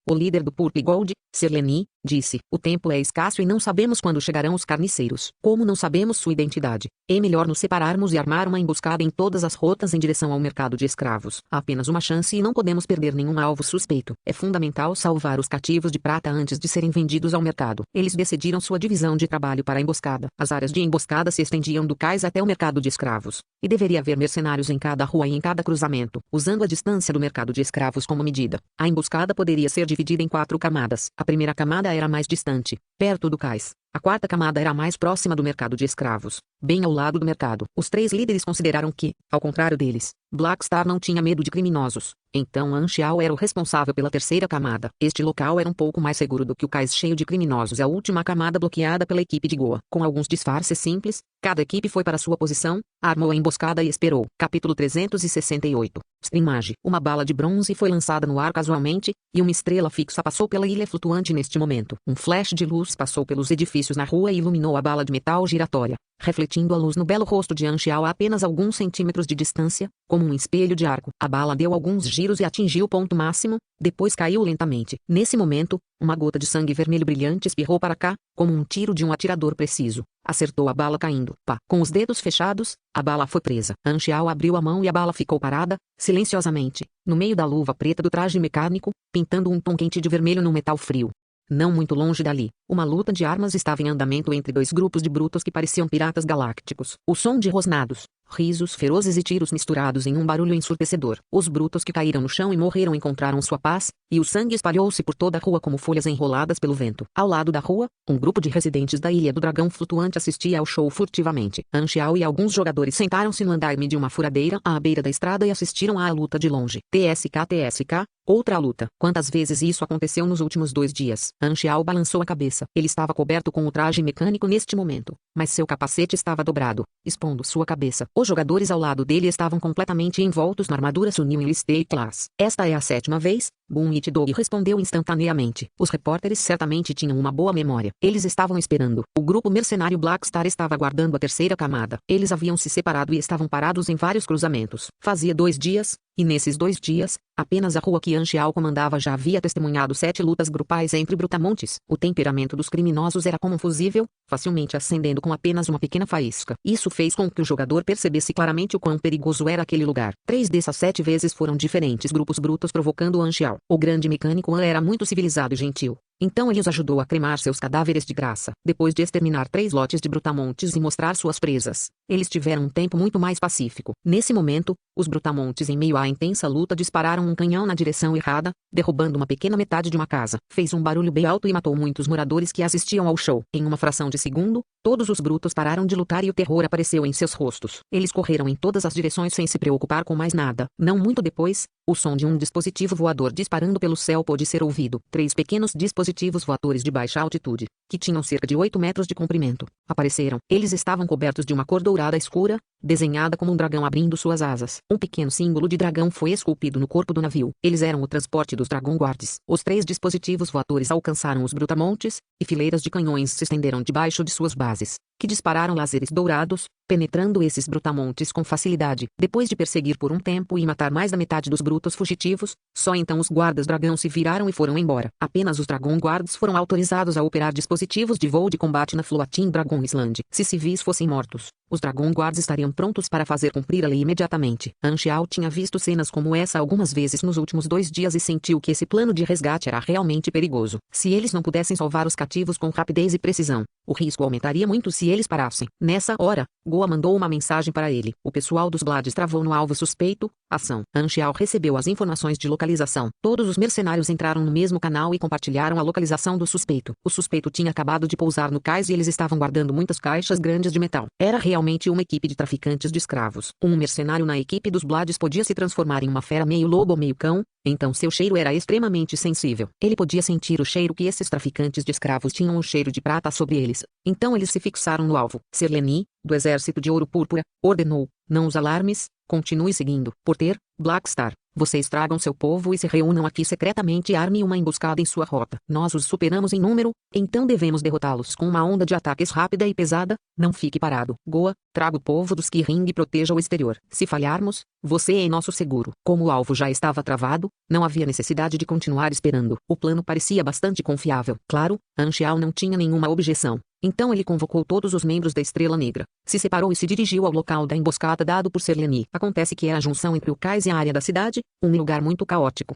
O líder do Purple Gold, Serleni, disse: o tempo é escasso e não sabemos quando chegarão os carniceiros. Como não sabemos sua identidade, é melhor nos separarmos e armar uma emboscada em todas as rotas em direção ao mercado de escravos. Há apenas uma chance e não podemos perder nenhum alvo suspeito. É fundamental salvar os cativos de prata antes de serem vendidos ao mercado. Eles decidiram sua divisão de trabalho para a emboscada. As áreas de emboscada se estendiam do cais até o mercado de escravos. E deveria haver mercenários em cada rua e em cada cruzamento, usando a distância do mercado de escravos como medida. A emboscada poderia ser dividida em 4 camadas. A primeira camada era mais distante, perto do cais. A quarta camada era mais próxima do mercado de escravos, bem ao lado do mercado. Os 3 líderes consideraram que, ao contrário deles, Blackstar não tinha medo de criminosos. Então Anxiao era o responsável pela terceira camada. Este local era um pouco mais seguro do que o cais cheio de criminosos. A última camada bloqueada pela equipe de Goa. Com alguns disfarces simples, cada equipe foi para sua posição, armou a emboscada e esperou. Capítulo 368. Streamage. Uma bala de bronze foi lançada no ar casualmente, e uma estrela fixa passou pela ilha flutuante neste momento. Um flash de luz passou pelos edifícios na rua e iluminou a bala de metal giratória, refletindo a luz no belo rosto de Anxiao a apenas alguns centímetros de distância, como um espelho de arco. A bala deu alguns giros e atingiu o ponto máximo, depois caiu lentamente. Nesse momento, uma gota de sangue vermelho brilhante espirrou para cá, como um tiro de um atirador preciso. Acertou a bala caindo. Pá! Com os dedos fechados, a bala foi presa. Anxiao abriu a mão e a bala ficou parada, silenciosamente, no meio da luva preta do traje mecânico, pintando um tom quente de vermelho no metal frio. Não muito longe dali, uma luta de armas estava em andamento entre 2 grupos de brutos que pareciam piratas galácticos. O som de rosnados, risos ferozes e tiros misturados em um barulho ensurdecedor. Os brutos que caíram no chão e morreram encontraram sua paz, e o sangue espalhou-se por toda a rua como folhas enroladas pelo vento. Ao lado da rua, um grupo de residentes da Ilha do Dragão flutuante assistia ao show furtivamente. Anxiao e alguns jogadores sentaram-se no andaime de uma furadeira à beira da estrada e assistiram à luta de longe. TSK, outra luta. Quantas vezes isso aconteceu nos últimos 2 dias? Anxiao balançou a cabeça. Ele estava coberto com o traje mecânico neste momento, mas seu capacete estava dobrado, expondo sua cabeça. Os jogadores ao lado dele estavam completamente envoltos na armadura Sunil Enlisted Class. Esta é a 7ª vez, Boom Itdog respondeu instantaneamente. Os repórteres certamente tinham uma boa memória. Eles estavam esperando. O grupo mercenário Blackstar estava aguardando a terceira camada. Eles haviam se separado e estavam parados em vários cruzamentos. Fazia 2 dias, e nesses 2 dias, apenas a rua que Anxiao comandava já havia testemunhado 7 lutas grupais entre brutamontes. O temperamento dos criminosos era como um fusível, facilmente acendendo com apenas uma pequena faísca. Isso fez com que o jogador percebesse claramente o quão perigoso era aquele lugar. 3 dessas 7 vezes foram diferentes grupos brutos provocando Anxiao. O grande mecânico era muito civilizado e gentil. Então ele os ajudou a cremar seus cadáveres de graça. Depois de exterminar 3 lotes de brutamontes e mostrar suas presas, eles tiveram um tempo muito mais pacífico. Nesse momento, os brutamontes em meio à intensa luta dispararam um canhão na direção errada, derrubando uma pequena metade de uma casa. Fez um barulho bem alto e matou muitos moradores que assistiam ao show. Em uma fração de segundo, todos os brutos pararam de lutar e o terror apareceu em seus rostos. Eles correram em todas as direções sem se preocupar com mais nada. Não muito depois, o som de um dispositivo voador disparando pelo céu pôde ser ouvido. 3 pequenos dispositivos voadores de baixa altitude, que tinham cerca de 8 metros de comprimento, apareceram. Eles estavam cobertos de uma cor dourada escura, desenhada como um dragão abrindo suas asas. Um pequeno símbolo de dragão foi esculpido no corpo do navio. Eles eram o transporte dos Dragon Guards. Os 3 dispositivos voadores alcançaram os brutamontes, e fileiras de canhões se estenderam debaixo de suas bases, que dispararam lazeres dourados, penetrando esses brutamontes com facilidade. Depois de perseguir por um tempo e matar mais da metade dos brutos fugitivos, só então os guardas dragão se viraram e foram embora. Apenas os Dragon Guards foram autorizados a operar dispositivos de voo de combate na Floating Dragon Island. Se civis fossem mortos, os Dragon Guards estariam prontos para fazer cumprir a lei imediatamente. Anxiao tinha visto cenas como essa algumas vezes nos últimos 2 dias e sentiu que esse plano de resgate era realmente perigoso. Se eles não pudessem salvar os cativos com rapidez e precisão, o risco aumentaria muito se eles parassem. Nessa hora, Goa mandou uma mensagem para ele. O pessoal dos Blades travou no alvo suspeito. Ação. Anxiao recebeu as informações de localização. Todos os mercenários entraram no mesmo canal e compartilharam a localização do suspeito. O suspeito tinha acabado de pousar no cais e eles estavam guardando muitas caixas grandes de metal. Era realmente uma equipe de traficantes de escravos. Um mercenário na equipe dos Blades podia se transformar em uma fera meio lobo ou meio cão, então seu cheiro era extremamente sensível. Ele podia sentir o cheiro que esses traficantes de escravos tinham, o cheiro de prata sobre eles. Então eles se fixaram no alvo. Serleni, do exército de ouro púrpura, ordenou: não os alarmes, continue seguindo. Porter, Blackstar, vocês tragam seu povo e se reúnam aqui secretamente e armem uma emboscada em sua rota. Nós os superamos em número, então devemos derrotá-los com uma onda de ataques rápida e pesada. Não fique parado. Goa, traga o povo dos Kiring e proteja o exterior. Se falharmos, você é nosso seguro. Como o alvo já estava travado, não havia necessidade de continuar esperando. O plano parecia bastante confiável. Claro, Anxiao não tinha nenhuma objeção. Então ele convocou todos os membros da Estrela Negra, se separou e se dirigiu ao local da emboscada dado por Serleni. Acontece que é a junção entre o cais e a área da cidade, um lugar muito caótico.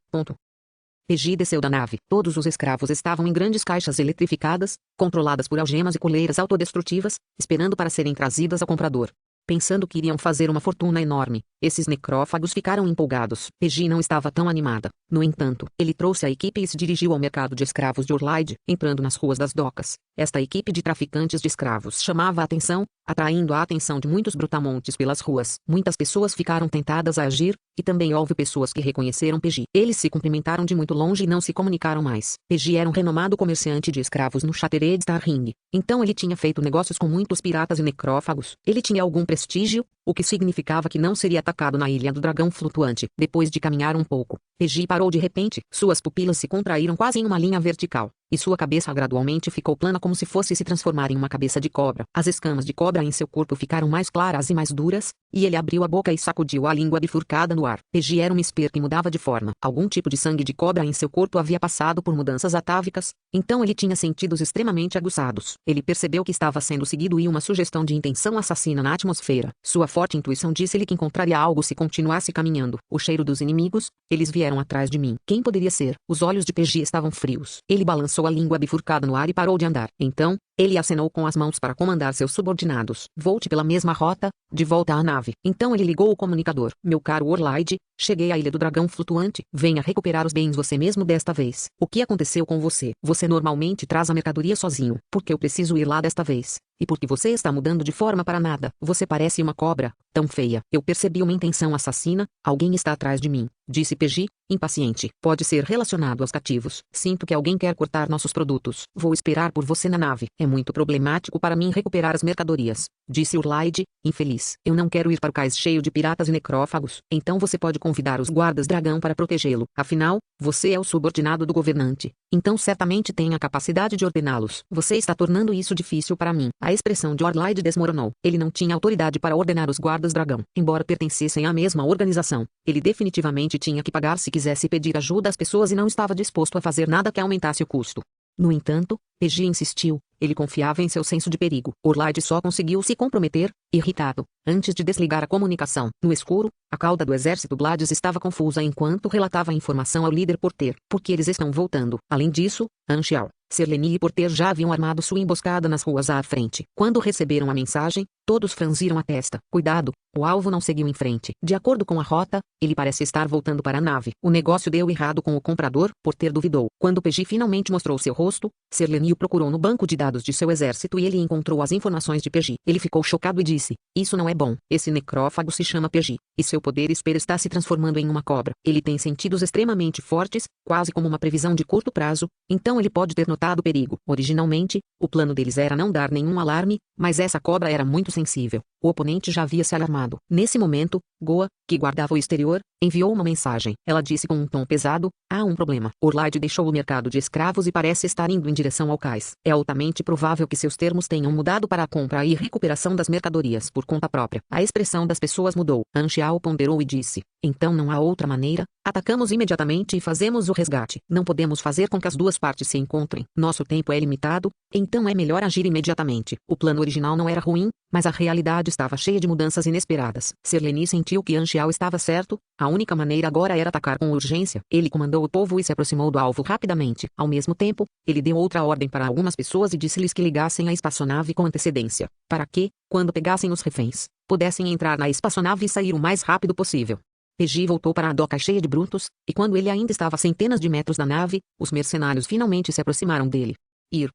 Pegi desceu da nave. Todos os escravos estavam em grandes caixas eletrificadas, controladas por algemas e coleiras autodestrutivas, esperando para serem trazidas ao comprador. Pensando que iriam fazer uma fortuna enorme, esses necrófagos ficaram empolgados. Pegi não estava tão animada. No entanto, ele trouxe a equipe e se dirigiu ao mercado de escravos de Orlide, entrando nas ruas das docas. Esta equipe de traficantes de escravos chamava a atenção, atraindo a atenção de muitos brutamontes pelas ruas. Muitas pessoas ficaram tentadas a agir, e também houve pessoas que reconheceram Pegi. Eles se cumprimentaram de muito longe e não se comunicaram mais. Pegi era um renomado comerciante de escravos no Shattered Star Ring. Então ele tinha feito negócios com muitos piratas e necrófagos. Ele tinha algum prestígio, o que significava que não seria atacado na Ilha do Dragão Flutuante. Depois de caminhar um pouco, Pegi parou de repente. Suas pupilas se contraíram quase em uma linha vertical, e sua cabeça gradualmente ficou plana como se fosse se transformar em uma cabeça de cobra. As escamas de cobra em seu corpo ficaram mais claras e mais duras, e ele abriu a boca e sacudiu a língua bifurcada no ar. Pegi era um esper que mudava de forma. Algum tipo de sangue de cobra em seu corpo havia passado por mudanças atávicas, então ele tinha sentidos extremamente aguçados. Ele percebeu que estava sendo seguido e uma sugestão de intenção assassina na atmosfera. Sua forte intuição disse-lhe que encontraria algo se continuasse caminhando. O cheiro dos inimigos, eles vieram atrás de mim. Quem poderia ser? Os olhos de Pegi estavam frios. Ele balançou a língua bifurcada no ar e parou de andar. Então, ele acenou com as mãos para comandar seus subordinados. Volte pela mesma rota, de volta à nave. Então ele ligou o comunicador. Meu caro Orlide, cheguei à Ilha do Dragão Flutuante. Venha recuperar os bens você mesmo desta vez. O que aconteceu com você? Você normalmente traz a mercadoria sozinho. Por que eu preciso ir lá desta vez? E porque você está mudando de forma para nada? Você parece uma cobra, tão feia. Eu percebi uma intenção assassina. Alguém está atrás de mim, disse Pegi, impaciente. Pode ser relacionado aos cativos. Sinto que alguém quer cortar nossos produtos. Vou esperar por você na nave. É muito problemático para mim recuperar as mercadorias, disse Orlide, infeliz. Eu não quero ir para o cais cheio de piratas e necrófagos. Então você pode convidar os guardas dragão para protegê-lo. Afinal, você é o subordinado do governante. Então certamente tem a capacidade de ordená-los. Você está tornando isso difícil para mim. A expressão de Orlide desmoronou. Ele não tinha autoridade para ordenar os guardas dragão. Embora pertencessem à mesma organização, ele definitivamente tinha que pagar se quisesse pedir ajuda às pessoas e não estava disposto a fazer nada que aumentasse o custo. No entanto, Pegi insistiu. Ele confiava em seu senso de perigo. Orlide só conseguiu se comprometer, irritado, antes de desligar a comunicação. No escuro, a cauda do exército Blades estava confusa enquanto relatava a informação ao líder Porter. Porque eles estão voltando. Além disso, Anxiao, Serleni e Porter já haviam armado sua emboscada nas ruas à frente. Quando receberam a mensagem, todos franziram a testa. Cuidado, o alvo não seguiu em frente. De acordo com a rota, ele parece estar voltando para a nave. O negócio deu errado com o comprador, Porter duvidou. Quando Pegi finalmente mostrou seu rosto, Serleni o procurou no banco de dados de seu exército e ele encontrou as informações de Pegi. Ele ficou chocado e disse: isso não é bom. Esse necrófago se chama Pegi, e seu poder esper está se transformando em uma cobra. Ele tem sentidos extremamente fortes, quase como uma previsão de curto prazo, então ele pode ter notado o perigo. Originalmente, o plano deles era não dar nenhum alarme, mas essa cobra era muito sensível. O oponente já havia se alarmado. Nesse momento, Goa, que guardava o exterior, enviou uma mensagem. Ela disse com um tom pesado: há um problema. Orlaide deixou o mercado de escravos e parece estar indo em direção ao cais. É altamente provável que seus termos tenham mudado para a compra e recuperação das mercadorias por conta própria. A expressão das pessoas mudou. Anchial ponderou e disse: então não há outra maneira? Atacamos imediatamente e fazemos o resgate. Não podemos fazer com que as duas partes se encontrem. Nosso tempo é limitado, então é melhor agir imediatamente. O plano original não era ruim, mas a realidade estava cheia de mudanças inesperadas. Serleni sentiu que Anchial estava certo. A única maneira agora era atacar com urgência. Ele comandou o povo e se aproximou do alvo rapidamente. Ao mesmo tempo, ele deu outra ordem para algumas pessoas e disse-lhes que ligassem a espaçonave com antecedência, para que, quando pegassem os reféns, pudessem entrar na espaçonave e sair o mais rápido possível. Pegi voltou para a doca cheia de brutos, e quando ele ainda estava a centenas de metros da nave, os mercenários finalmente se aproximaram dele.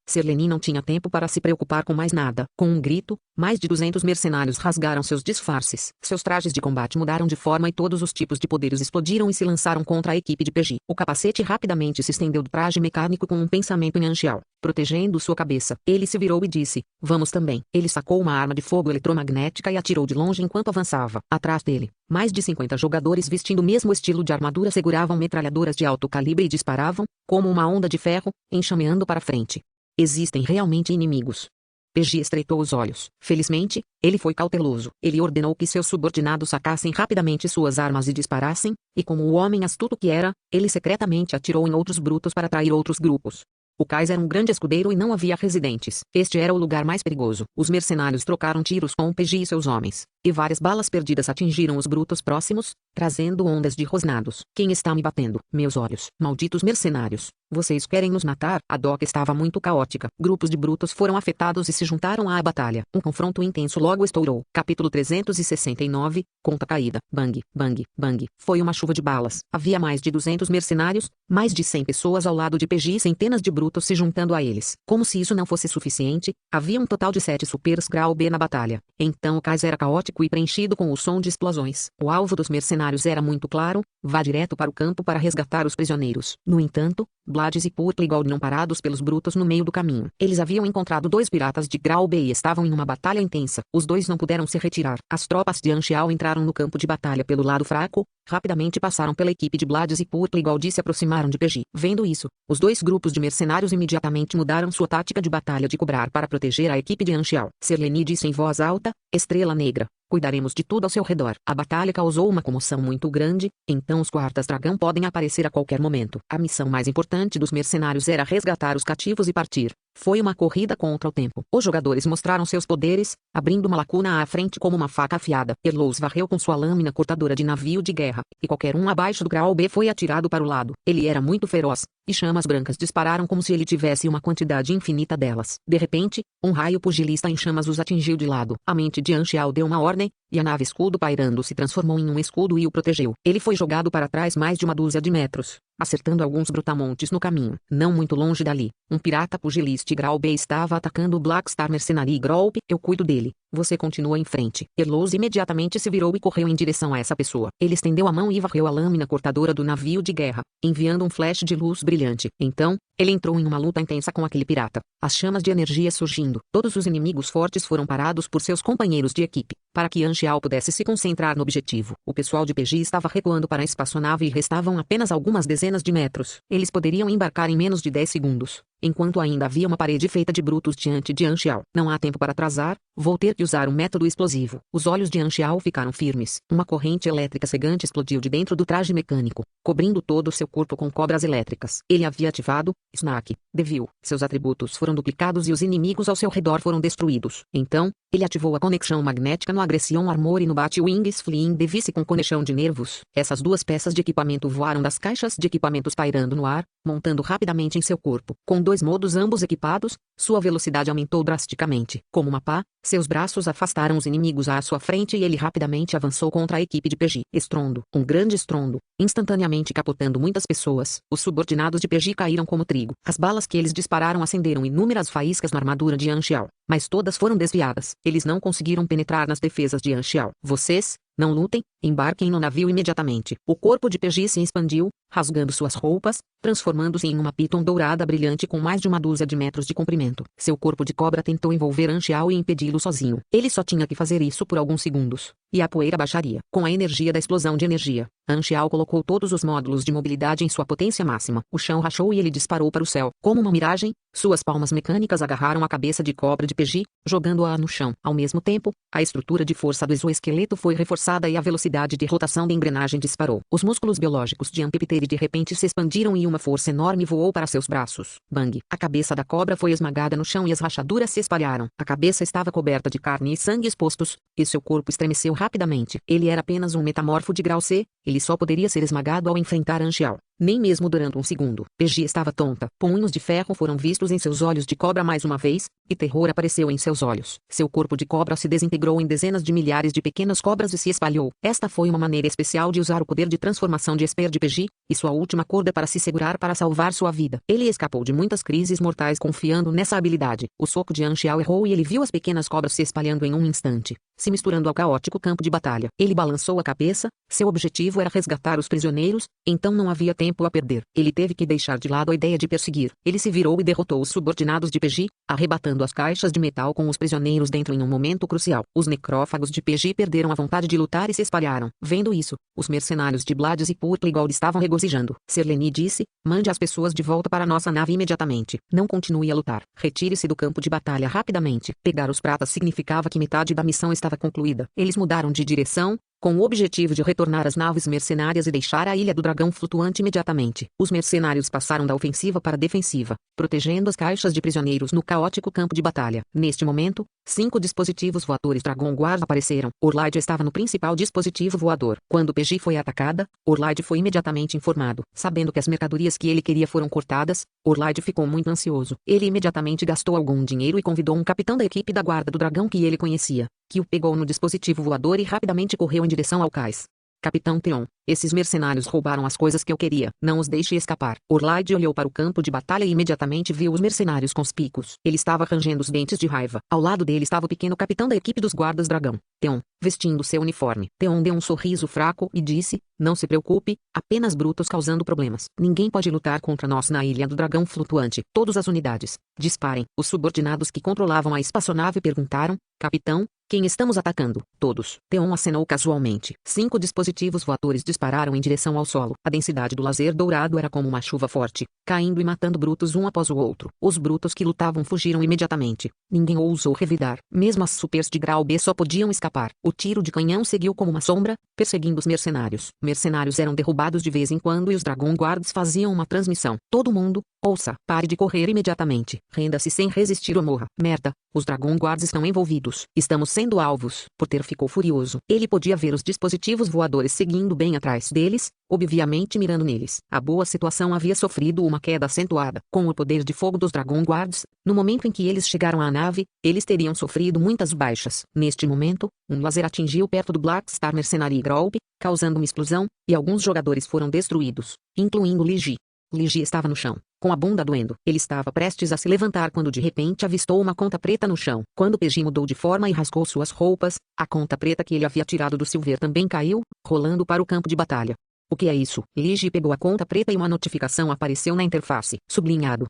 Serleni não tinha tempo para se preocupar com mais nada. Com um grito, mais de 200 mercenários rasgaram seus disfarces. Seus trajes de combate mudaram de forma e todos os tipos de poderes explodiram e se lançaram contra a equipe de Pegi. O capacete rapidamente se estendeu do traje mecânico com um pensamento em Anchial, protegendo sua cabeça. Ele se virou e disse: vamos também. Ele sacou uma arma de fogo eletromagnética e atirou de longe enquanto avançava. Atrás dele, mais de 50 jogadores vestindo o mesmo estilo de armadura seguravam metralhadoras de alto calibre e disparavam, como uma onda de ferro, enxameando para frente. Existem realmente inimigos. Pegi estreitou os olhos. Felizmente, ele foi cauteloso. Ele ordenou que seus subordinados sacassem rapidamente suas armas e disparassem, e como o homem astuto que era, ele secretamente atirou em outros brutos para atrair outros grupos. O cais era um grande escudeiro e não havia residentes. Este era o lugar mais perigoso. Os mercenários trocaram tiros com Pegi e seus homens, e várias balas perdidas atingiram os brutos próximos, trazendo ondas de rosnados. Quem está me batendo? Meus olhos. Malditos mercenários. Vocês querem nos matar? A doca estava muito caótica. Grupos de brutos foram afetados e se juntaram à batalha. Um confronto intenso logo estourou. Capítulo 369, Conta caída. Bang, bang, bang. Foi uma chuva de balas. Havia mais de 200 mercenários, mais de 100 pessoas ao lado de Pegi e centenas de brutos se juntando a eles. Como se isso não fosse suficiente, havia um total de 7 supers Grau B na batalha. Então o cais era caótico e preenchido com o som de explosões. O alvo dos mercenários era muito claro: vá direto para o campo para resgatar os prisioneiros. No entanto, Blades e Purtligol não parados pelos brutos no meio do caminho. Eles haviam encontrado 2 piratas de Grau B e estavam em uma batalha intensa. Os 2 não puderam se retirar. As tropas de Anchial entraram no campo de batalha pelo lado fraco, rapidamente passaram pela equipe de Blades e Purtligol e se aproximaram de Pegi. Vendo isso, os 2 grupos de mercenários imediatamente mudaram sua tática de batalha de cobrar para proteger a equipe de Anchial. Serleni disse em voz alta: Estrela Negra, cuidaremos de tudo ao seu redor. A batalha causou uma comoção muito grande, então os quartas dragão podem aparecer a qualquer momento. A missão mais importante dos mercenários era resgatar os cativos e partir. Foi uma corrida contra o tempo. Os jogadores mostraram seus poderes, abrindo uma lacuna à frente como uma faca afiada. Erlous varreu com sua lâmina cortadora de navio de guerra, e qualquer um abaixo do grau B foi atirado para o lado. Ele era muito feroz, e chamas brancas dispararam como se ele tivesse uma quantidade infinita delas. De repente, um raio pugilista em chamas os atingiu de lado. A mente de Anchial deu uma ordem, e a nave escudo pairando se transformou em um escudo e o protegeu. Ele foi jogado para trás mais de uma dúzia de metros, acertando alguns brutamontes no caminho. Não muito longe dali, um pirata pugilista Grau B estava atacando o Black Star Mercenary Group. Eu cuido dele. Você continua em frente. Erlous imediatamente se virou e correu em direção a essa pessoa. Ele estendeu a mão e varreu a lâmina cortadora do navio de guerra, enviando um flash de luz brilhante. Então, ele entrou em uma luta intensa com aquele pirata. As chamas de energia surgindo. Todos os inimigos fortes foram parados por seus companheiros de equipe, para que Anchial pudesse se concentrar no objetivo. O pessoal de Pegi estava recuando para a espaçonave e restavam apenas algumas dezenas de metros. Eles poderiam embarcar em menos de 10 segundos. Enquanto ainda havia uma parede feita de brutos diante de Anchial. Não há tempo para atrasar, vou ter que usar um método explosivo. Os olhos de Anchial ficaram firmes. Uma corrente elétrica cegante explodiu de dentro do traje mecânico, cobrindo todo o seu corpo com cobras elétricas. Ele havia ativado Snack Devil. Seus atributos foram duplicados e os inimigos ao seu redor foram destruídos. Então, ele ativou a conexão magnética no Aggression Armor e no Batwings Fleeing Device com conexão de nervos. Essas 2 peças de equipamento voaram das caixas de equipamentos pairando no ar, montando rapidamente em seu corpo. Com 2 modos ambos equipados, sua velocidade aumentou drasticamente. Como uma pá, seus braços afastaram os inimigos à sua frente e ele rapidamente avançou contra a equipe de Pegi. Estrondo. Um grande estrondo, instantaneamente capotando muitas pessoas. Os subordinados de Pegi caíram como trigo. As balas que eles dispararam acenderam inúmeras faíscas na armadura de Anchial, mas todas foram desviadas. Eles não conseguiram penetrar nas defesas de Anchial. Vocês não lutem, embarquem no navio imediatamente. O corpo de Pegi se expandiu, rasgando suas roupas, transformando-se em uma piton dourada brilhante com mais de uma dúzia de metros de comprimento. Seu corpo de cobra tentou envolver Anchial e impedi-lo sozinho. Ele só tinha que fazer isso por alguns segundos. e a poeira baixaria. Com a energia da explosão de energia, Anxiao colocou todos os módulos de mobilidade em sua potência máxima. O chão rachou e ele disparou para o céu. Como uma miragem, suas palmas mecânicas agarraram a cabeça de cobra de Peji, jogando-a no chão. Ao mesmo tempo, a estrutura de força do exoesqueleto foi reforçada e a velocidade de rotação da engrenagem disparou. Os músculos biológicos de Amphitheater de repente se expandiram e uma força enorme voou para seus braços. Bang! A cabeça da cobra foi esmagada no chão e as rachaduras se espalharam. A cabeça estava coberta de carne e sangue expostos, e seu corpo estremeceu rapidamente. Ele era apenas um metamorfo de grau C, ele só poderia ser esmagado ao enfrentar Anxiao. Nem mesmo durante um segundo. Peji estava tonta. Punhos de ferro foram vistos em seus olhos de cobra mais uma vez, e terror apareceu em seus olhos. Seu corpo de cobra se desintegrou em dezenas de milhares de pequenas cobras e se espalhou. Esta foi uma maneira especial de usar o poder de transformação de Esper de Peji, e sua última corda para se segurar para salvar sua vida. Ele escapou de muitas crises mortais confiando nessa habilidade. O soco de Anxiao errou e ele viu as pequenas cobras se espalhando em um instante, se misturando ao caótico campo de batalha. Ele balançou a cabeça, seu objetivo era resgatar os prisioneiros, então não havia tempo a perder. Ele teve que deixar de lado a ideia de perseguir. Ele se virou e derrotou os subordinados de Peji, arrebatando as caixas de metal com os prisioneiros dentro em um momento crucial. Os necrófagos de Peji perderam a vontade de lutar e se espalharam. Vendo isso, os mercenários de Blades e Purplegold estavam regozijando. Serleni disse: mande as pessoas de volta para nossa nave imediatamente. Não continue a lutar. Retire-se do campo de batalha rapidamente. Pegar os pratas significava que metade da missão estava concluída. Eles mudaram de direção, com o objetivo de retornar às naves mercenárias e deixar a Ilha do Dragão flutuante imediatamente. Os mercenários passaram da ofensiva para a defensiva, protegendo as caixas de prisioneiros no caótico campo de batalha. Neste momento, 5 dispositivos voadores Dragon Guard apareceram. Orlaid estava no principal dispositivo voador. Quando Peji foi atacada, Orlaid foi imediatamente informado. Sabendo que as mercadorias que ele queria foram cortadas, Orlaid ficou muito ansioso. Ele imediatamente gastou algum dinheiro e convidou um capitão da equipe da guarda do dragão que ele conhecia, que o pegou no dispositivo voador e rapidamente correu em direção ao cais. Capitão Theon, esses mercenários roubaram as coisas que eu queria. Não os deixe escapar. Orlaid olhou para o campo de batalha e imediatamente viu os mercenários com os picos. Ele estava rangendo os dentes de raiva. Ao lado dele estava o pequeno capitão da equipe dos guardas dragão, Theon, vestindo seu uniforme. Theon deu um sorriso fraco e disse: não se preocupe, apenas brutos causando problemas. Ninguém pode lutar contra nós na Ilha do Dragão flutuante. Todas as unidades, disparem. Os subordinados que controlavam a espaçonave perguntaram: capitão, quem estamos atacando? Todos. Theon acenou casualmente. 5 dispositivos voadores dispararam em direção ao solo. A densidade do laser dourado era como uma chuva forte, caindo e matando brutos um após o outro. Os brutos que lutavam fugiram imediatamente. Ninguém ousou revidar. Mesmo as supers de grau B só podiam escapar. O tiro de canhão seguiu como uma sombra, perseguindo os mercenários. Mercenários eram derrubados de vez em quando e os Dragon Guards faziam uma transmissão. Todo mundo, ouça, pare de correr imediatamente. Renda-se sem resistir ou morra. Merda, os Dragon Guards estão envolvidos. Estamos sendo alvos. Porter ficou furioso. Ele podia ver os dispositivos voadores seguindo bem atrás deles, obviamente mirando neles. A boa situação havia sofrido uma queda acentuada. Com o poder de fogo dos Dragon Guards, no momento em que eles chegaram à nave, eles teriam sofrido muitas baixas. Neste momento, um laser atingiu perto do Black Star Mercenary Group, causando uma explosão, e alguns jogadores foram destruídos, incluindo Li Ji. Li Ji estava no chão, com a bunda doendo. Ele estava prestes a se levantar quando de repente avistou uma conta preta no chão. Quando Peji mudou de forma e rasgou suas roupas, a conta preta que ele havia tirado do Silver também caiu, rolando para o campo de batalha. O que é isso? Li Ji pegou a conta preta e uma notificação apareceu na interface, sublinhado.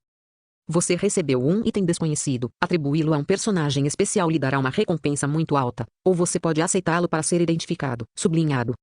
Você recebeu um item desconhecido. Atribuí-lo a um personagem especial lhe dará uma recompensa muito alta, ou você pode aceitá-lo para ser identificado. Sublinhado.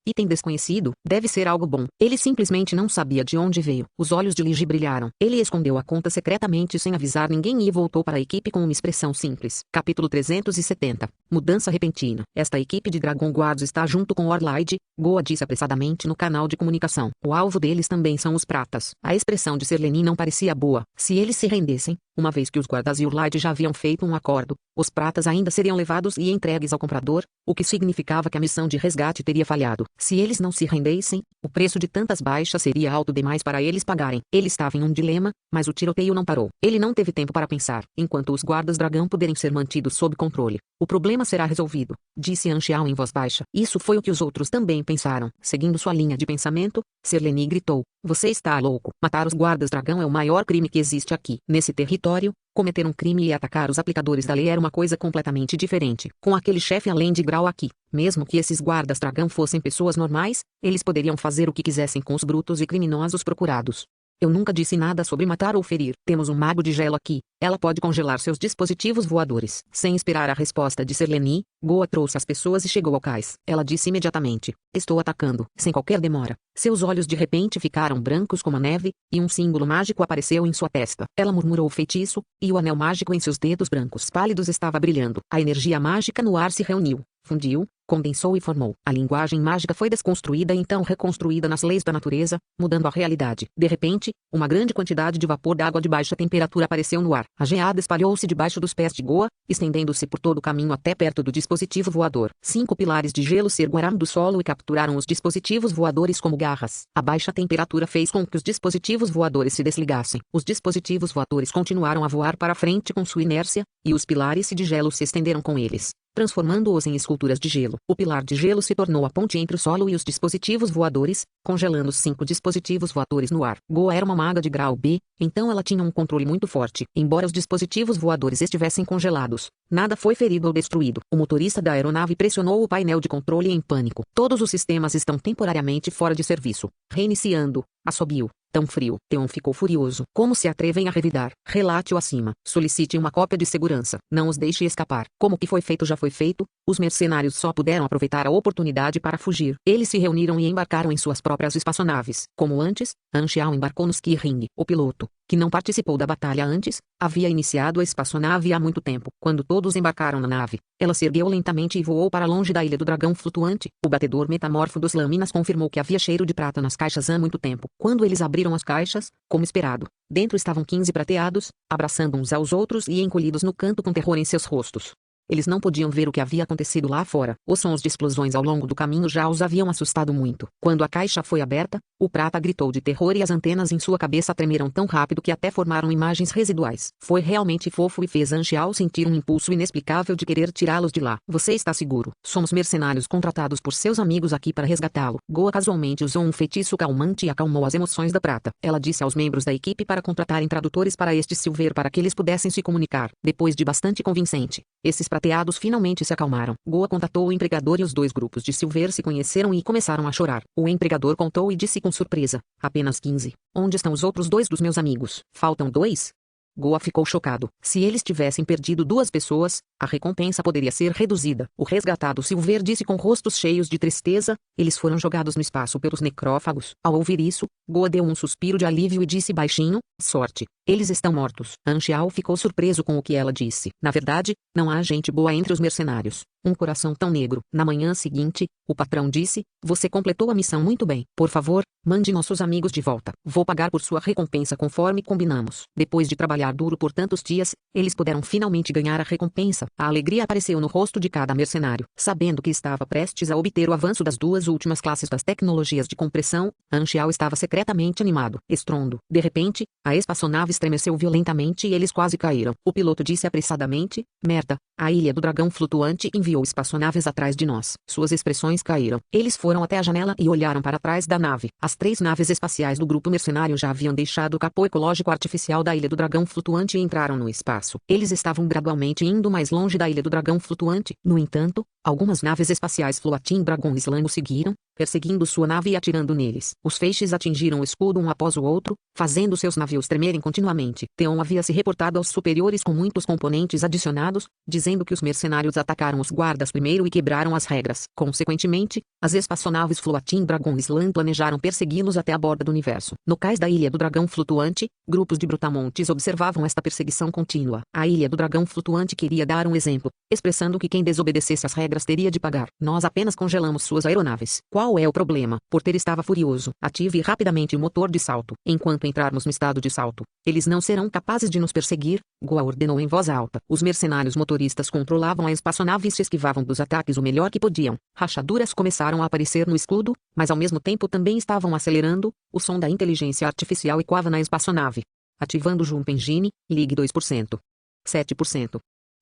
Item desconhecido, deve ser algo bom. Ele simplesmente não sabia de onde veio. Os olhos de Li Ji brilharam. Ele escondeu a conta secretamente sem avisar ninguém e voltou para a equipe com uma expressão simples. Capítulo 370. Mudança repentina. Esta equipe de Dragon Guards está junto com Orlaid, Goa disse apressadamente no canal de comunicação. O alvo deles também são os pratas. A expressão de Serleni não parecia boa. Se eles se rendessem, uma vez que os guardas e Orlaid já haviam feito um acordo, os pratas ainda seriam levados e entregues ao comprador, o que significava que a missão de resgate teria falhado. Se eles não se rendessem, o preço de tantas baixas seria alto demais para eles pagarem. Ele estava em um dilema, mas o tiroteio não parou. Ele não teve tempo para pensar. Enquanto os guardas dragão puderem ser mantidos sob controle, o problema será resolvido, disse Anxiao em voz baixa. Isso foi o que os outros também pensaram. Seguindo sua linha de pensamento, Serleni gritou: você está louco. Matar os guardas dragão é o maior crime que existe aqui. Nesse território, cometer um crime e atacar os aplicadores da lei era uma coisa completamente diferente. Com aquele chefe além de grau aqui, mesmo que esses guardas dragão fossem pessoas normais, eles poderiam fazer o que quisessem com os brutos e criminosos procurados. Eu nunca disse nada sobre matar ou ferir. Temos um mago de gelo aqui. Ela pode congelar seus dispositivos voadores. Sem esperar a resposta de Serleni, Goa trouxe as pessoas e chegou ao cais. Ela disse imediatamente: estou atacando. Sem qualquer demora. Seus olhos de repente ficaram brancos como a neve, e um símbolo mágico apareceu em sua testa. Ela murmurou o feitiço, e o anel mágico em seus dedos brancos pálidos estava brilhando. A energia mágica no ar se reuniu, fundiu, condensou e formou. A linguagem mágica foi desconstruída e então reconstruída nas leis da natureza, mudando a realidade. De repente, uma grande quantidade de vapor d'água de baixa temperatura apareceu no ar. A geada espalhou-se debaixo dos pés de Goa, estendendo-se por todo o caminho até perto do dispositivo voador. 5 pilares de gelo se ergueram do solo e capturaram os dispositivos voadores como garras. A baixa temperatura fez com que os dispositivos voadores se desligassem. Os dispositivos voadores continuaram a voar para frente com sua inércia, e os pilares de gelo se estenderam com eles, transformando-os em esculturas de gelo. O pilar de gelo se tornou a ponte entre o solo e os dispositivos voadores, congelando os 5 dispositivos voadores no ar. Goa era uma maga de grau B, então ela tinha um controle muito forte. Embora os dispositivos voadores estivessem congelados, nada foi ferido ou destruído. O motorista da aeronave pressionou o painel de controle em pânico. Todos os sistemas estão temporariamente fora de serviço. Reiniciando. Assobiou. Tão frio. Theon ficou furioso. Como se atrevem a revidar? Relate-o acima. Solicite uma cópia de segurança. Não os deixe escapar. Como o que foi feito já foi feito, os mercenários só puderam aproveitar a oportunidade para fugir. Eles se reuniram e embarcaram em suas próprias espaçonaves. Como antes, Anxiao embarcou no Skirring. O piloto, que não participou da batalha antes, havia iniciado a espaçonave há muito tempo. Quando todos embarcaram na nave, ela se ergueu lentamente e voou para longe da Ilha do Dragão Flutuante. O batedor metamorfo dos lâminas confirmou que havia cheiro de prata nas caixas há muito tempo. Quando eles abriram as caixas, como esperado, dentro estavam 15 prateados, abraçando uns aos outros e encolhidos no canto com terror em seus rostos. Eles não podiam ver o que havia acontecido lá fora. Os sons de explosões ao longo do caminho já os haviam assustado muito. Quando a caixa foi aberta, o prata gritou de terror e as antenas em sua cabeça tremeram tão rápido que até formaram imagens residuais. Foi realmente fofo e fez Anxiao sentir um impulso inexplicável de querer tirá-los de lá. Você está seguro. Somos mercenários contratados por seus amigos aqui para resgatá-lo. Goa casualmente usou um feitiço calmante e acalmou as emoções da prata. Ela disse aos membros da equipe para contratarem tradutores para este Silver para que eles pudessem se comunicar. Depois de bastante convincente, esses prateados finalmente se acalmaram. Goa contatou o empregador e os dois grupos de Silver se conheceram e começaram a chorar. O empregador contou e disse com surpresa: apenas 15. Onde estão os outros 2 dos meus amigos? Faltam 2? Goa ficou chocado. Se eles tivessem perdido 2 pessoas, a recompensa poderia ser reduzida. O resgatado Silver disse com rostos cheios de tristeza: eles foram jogados no espaço pelos necrófagos. Ao ouvir isso, Goa deu um suspiro de alívio e disse baixinho: sorte. Eles estão mortos. Anxiao ficou surpreso com o que ela disse. Na verdade, não há gente boa entre os mercenários. Um coração tão negro. Na manhã seguinte, o patrão disse: você completou a missão muito bem. Por favor, mande nossos amigos de volta. Vou pagar por sua recompensa conforme combinamos. Depois de trabalhar duro por tantos dias, eles puderam finalmente ganhar a recompensa. A alegria apareceu no rosto de cada mercenário. Sabendo que estava prestes a obter o avanço das 2 últimas classes das tecnologias de compressão, Anxiao estava secretamente animado. Estrondo. De repente, a espaçonave estremeceu violentamente e eles quase caíram. O piloto disse apressadamente: merda, a Ilha do Dragão Flutuante enviou espaçonaves atrás de nós. Suas expressões caíram. Eles foram até a janela e olharam para trás da nave. As 3 naves espaciais do grupo mercenário já haviam deixado o capô ecológico artificial da Ilha do Dragão Flutuante e entraram no espaço. Eles estavam gradualmente indo mais longe da Ilha do Dragão Flutuante. No entanto, algumas naves espaciais Floating Dragon Slam o seguiram, perseguindo sua nave e atirando neles. Os feixes atingiram o escudo um após o outro, fazendo seus navios tremerem continuamente. Theon havia se reportado aos superiores com muitos componentes adicionados, dizendo que os mercenários atacaram os guardas primeiro e quebraram as regras. Consequentemente, as espaçonaves Floating Dragon Slam planejaram persegui-los até a borda do universo. No cais da Ilha do Dragão Flutuante, grupos de brutamontes observavam esta perseguição contínua. A Ilha do Dragão Flutuante queria dar um exemplo, expressando que quem desobedecesse às regras teria de pagar. Nós apenas congelamos suas aeronaves. Qual é o problema? Porter estava furioso. Ative rapidamente o motor de salto. Enquanto entrarmos no estado de salto, eles não serão capazes de nos perseguir, Goa ordenou em voz alta. Os mercenários motoristas controlavam a espaçonave e se esquivavam dos ataques o melhor que podiam. Rachaduras começaram a aparecer no escudo, mas ao mesmo tempo também estavam acelerando. O som da inteligência artificial ecoava na espaçonave. Ativando Jump Engine, ligue 2%. 7%.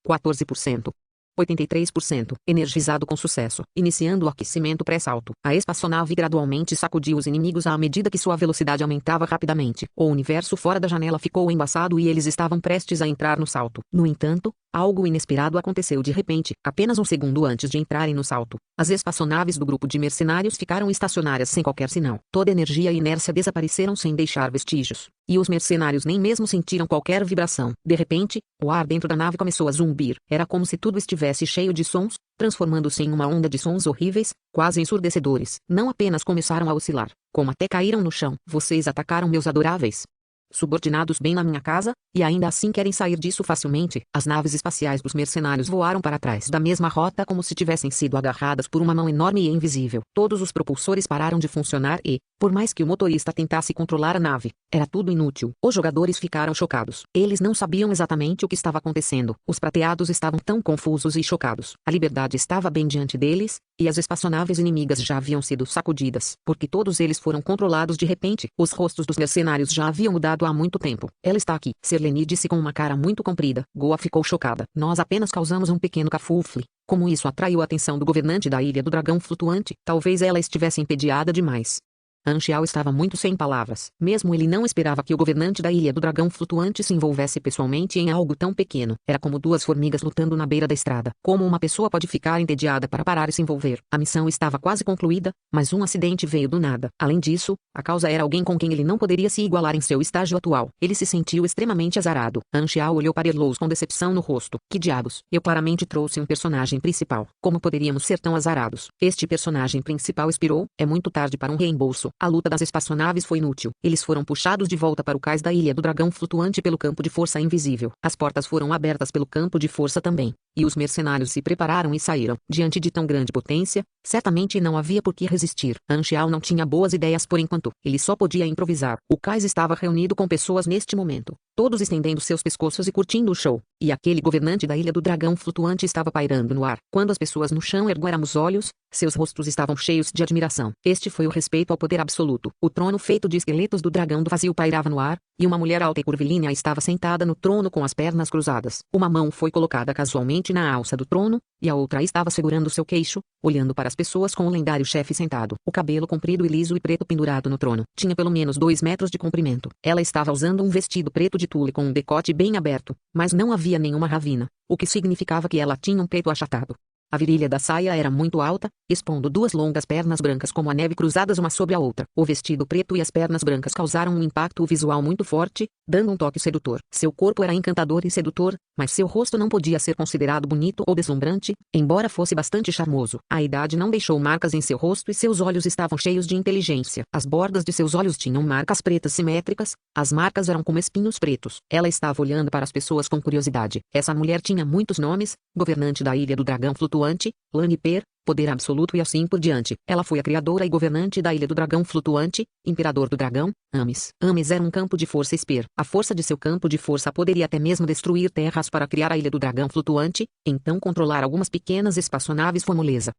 14%. 83%, energizado com sucesso, iniciando o aquecimento pré-salto. A espaçonave gradualmente sacudiu os inimigos à medida que sua velocidade aumentava rapidamente. O universo fora da janela ficou embaçado e eles estavam prestes a entrar no salto. No entanto, algo inesperado aconteceu de repente, apenas um segundo antes de entrarem no salto. As espaçonaves do grupo de mercenários ficaram estacionárias sem qualquer sinal. Toda energia e inércia desapareceram sem deixar vestígios. E os mercenários nem mesmo sentiram qualquer vibração. De repente, o ar dentro da nave começou a zumbir. Era como se tudo estivesse cheio de sons, transformando-se em uma onda de sons horríveis, quase ensurdecedores. Não apenas começaram a oscilar, como até caíram no chão. Vocês atacaram meus adoráveis subordinados bem na minha casa, e ainda assim querem sair disso facilmente. As naves espaciais dos mercenários voaram para trás da mesma rota como se tivessem sido agarradas por uma mão enorme e invisível. Todos os propulsores pararam de funcionar e, por mais que o motorista tentasse controlar a nave, era tudo inútil. Os jogadores ficaram chocados. Eles não sabiam exatamente o que estava acontecendo. Os prateados estavam tão confusos e chocados. A liberdade estava bem diante deles, e as espaçonaves inimigas já haviam sido sacudidas, porque todos eles foram controlados de repente. Os rostos dos mercenários já haviam mudado há muito tempo. Ela está aqui, Serlene disse com uma cara muito comprida. Goa ficou chocada. Nós apenas causamos um pequeno cafufle. Como isso atraiu a atenção do governante da Ilha do Dragão Flutuante? Talvez ela estivesse entediada demais. Anxiao estava muito sem palavras. Mesmo ele não esperava que o governante da Ilha do Dragão Flutuante se envolvesse pessoalmente em algo tão pequeno. Era como duas formigas lutando na beira da estrada. Como uma pessoa pode ficar entediada para parar e se envolver? A missão estava quase concluída, mas um acidente veio do nada. Além disso, a causa era alguém com quem ele não poderia se igualar em seu estágio atual. Ele se sentiu extremamente azarado. Anxiao olhou para Erlous com decepção no rosto. Que diabos? Eu claramente trouxe um personagem principal. Como poderíamos ser tão azarados? Este personagem principal expirou. É muito tarde para um reembolso. A luta das espaçonaves foi inútil. Eles foram puxados de volta para o cais da Ilha do Dragão Flutuante pelo campo de força invisível. As portas foram abertas pelo campo de força também. E os mercenários se prepararam e saíram. Diante de tão grande potência, certamente não havia por que resistir. Anxiao não tinha boas ideias por enquanto. Ele só podia improvisar. O cais estava reunido com pessoas neste momento, todos estendendo seus pescoços e curtindo o show. E aquele governante da Ilha do Dragão Flutuante estava pairando no ar. Quando as pessoas no chão ergueram os olhos, seus rostos estavam cheios de admiração. Este foi o respeito ao poder absoluto. O trono feito de esqueletos do dragão do vazio pairava no ar, e uma mulher alta e curvilínea estava sentada no trono com as pernas cruzadas. Uma mão foi colocada casualmente na alça do trono, e a outra estava segurando seu queixo, olhando para as pessoas com o lendário chefe sentado. O cabelo comprido e liso e preto pendurado no trono. Tinha pelo menos 2 metros de comprimento. Ela estava usando um vestido preto de tule com um decote bem aberto, mas não havia nenhuma ravina, o que significava que ela tinha um peito achatado. A virilha da saia era muito alta, expondo 2 longas pernas brancas como a neve cruzadas uma sobre a outra. O vestido preto e as pernas brancas causaram um impacto visual muito forte, dando um toque sedutor. Seu corpo era encantador e sedutor, mas seu rosto não podia ser considerado bonito ou deslumbrante, embora fosse bastante charmoso. A idade não deixou marcas em seu rosto e seus olhos estavam cheios de inteligência. As bordas de seus olhos tinham marcas pretas simétricas, as marcas eram como espinhos pretos. Ela estava olhando para as pessoas com curiosidade. Essa mulher tinha muitos nomes: governante da Ilha do Dragão Flutuante, Laniper, poder absoluto e assim por diante. Ela foi a criadora e governante da Ilha do Dragão Flutuante, imperador do dragão, Ames. Ames era um campo de força esper. A força de seu campo de força poderia até mesmo destruir terras para criar a Ilha do Dragão Flutuante, então controlar algumas pequenas espaçonaves foi moleza.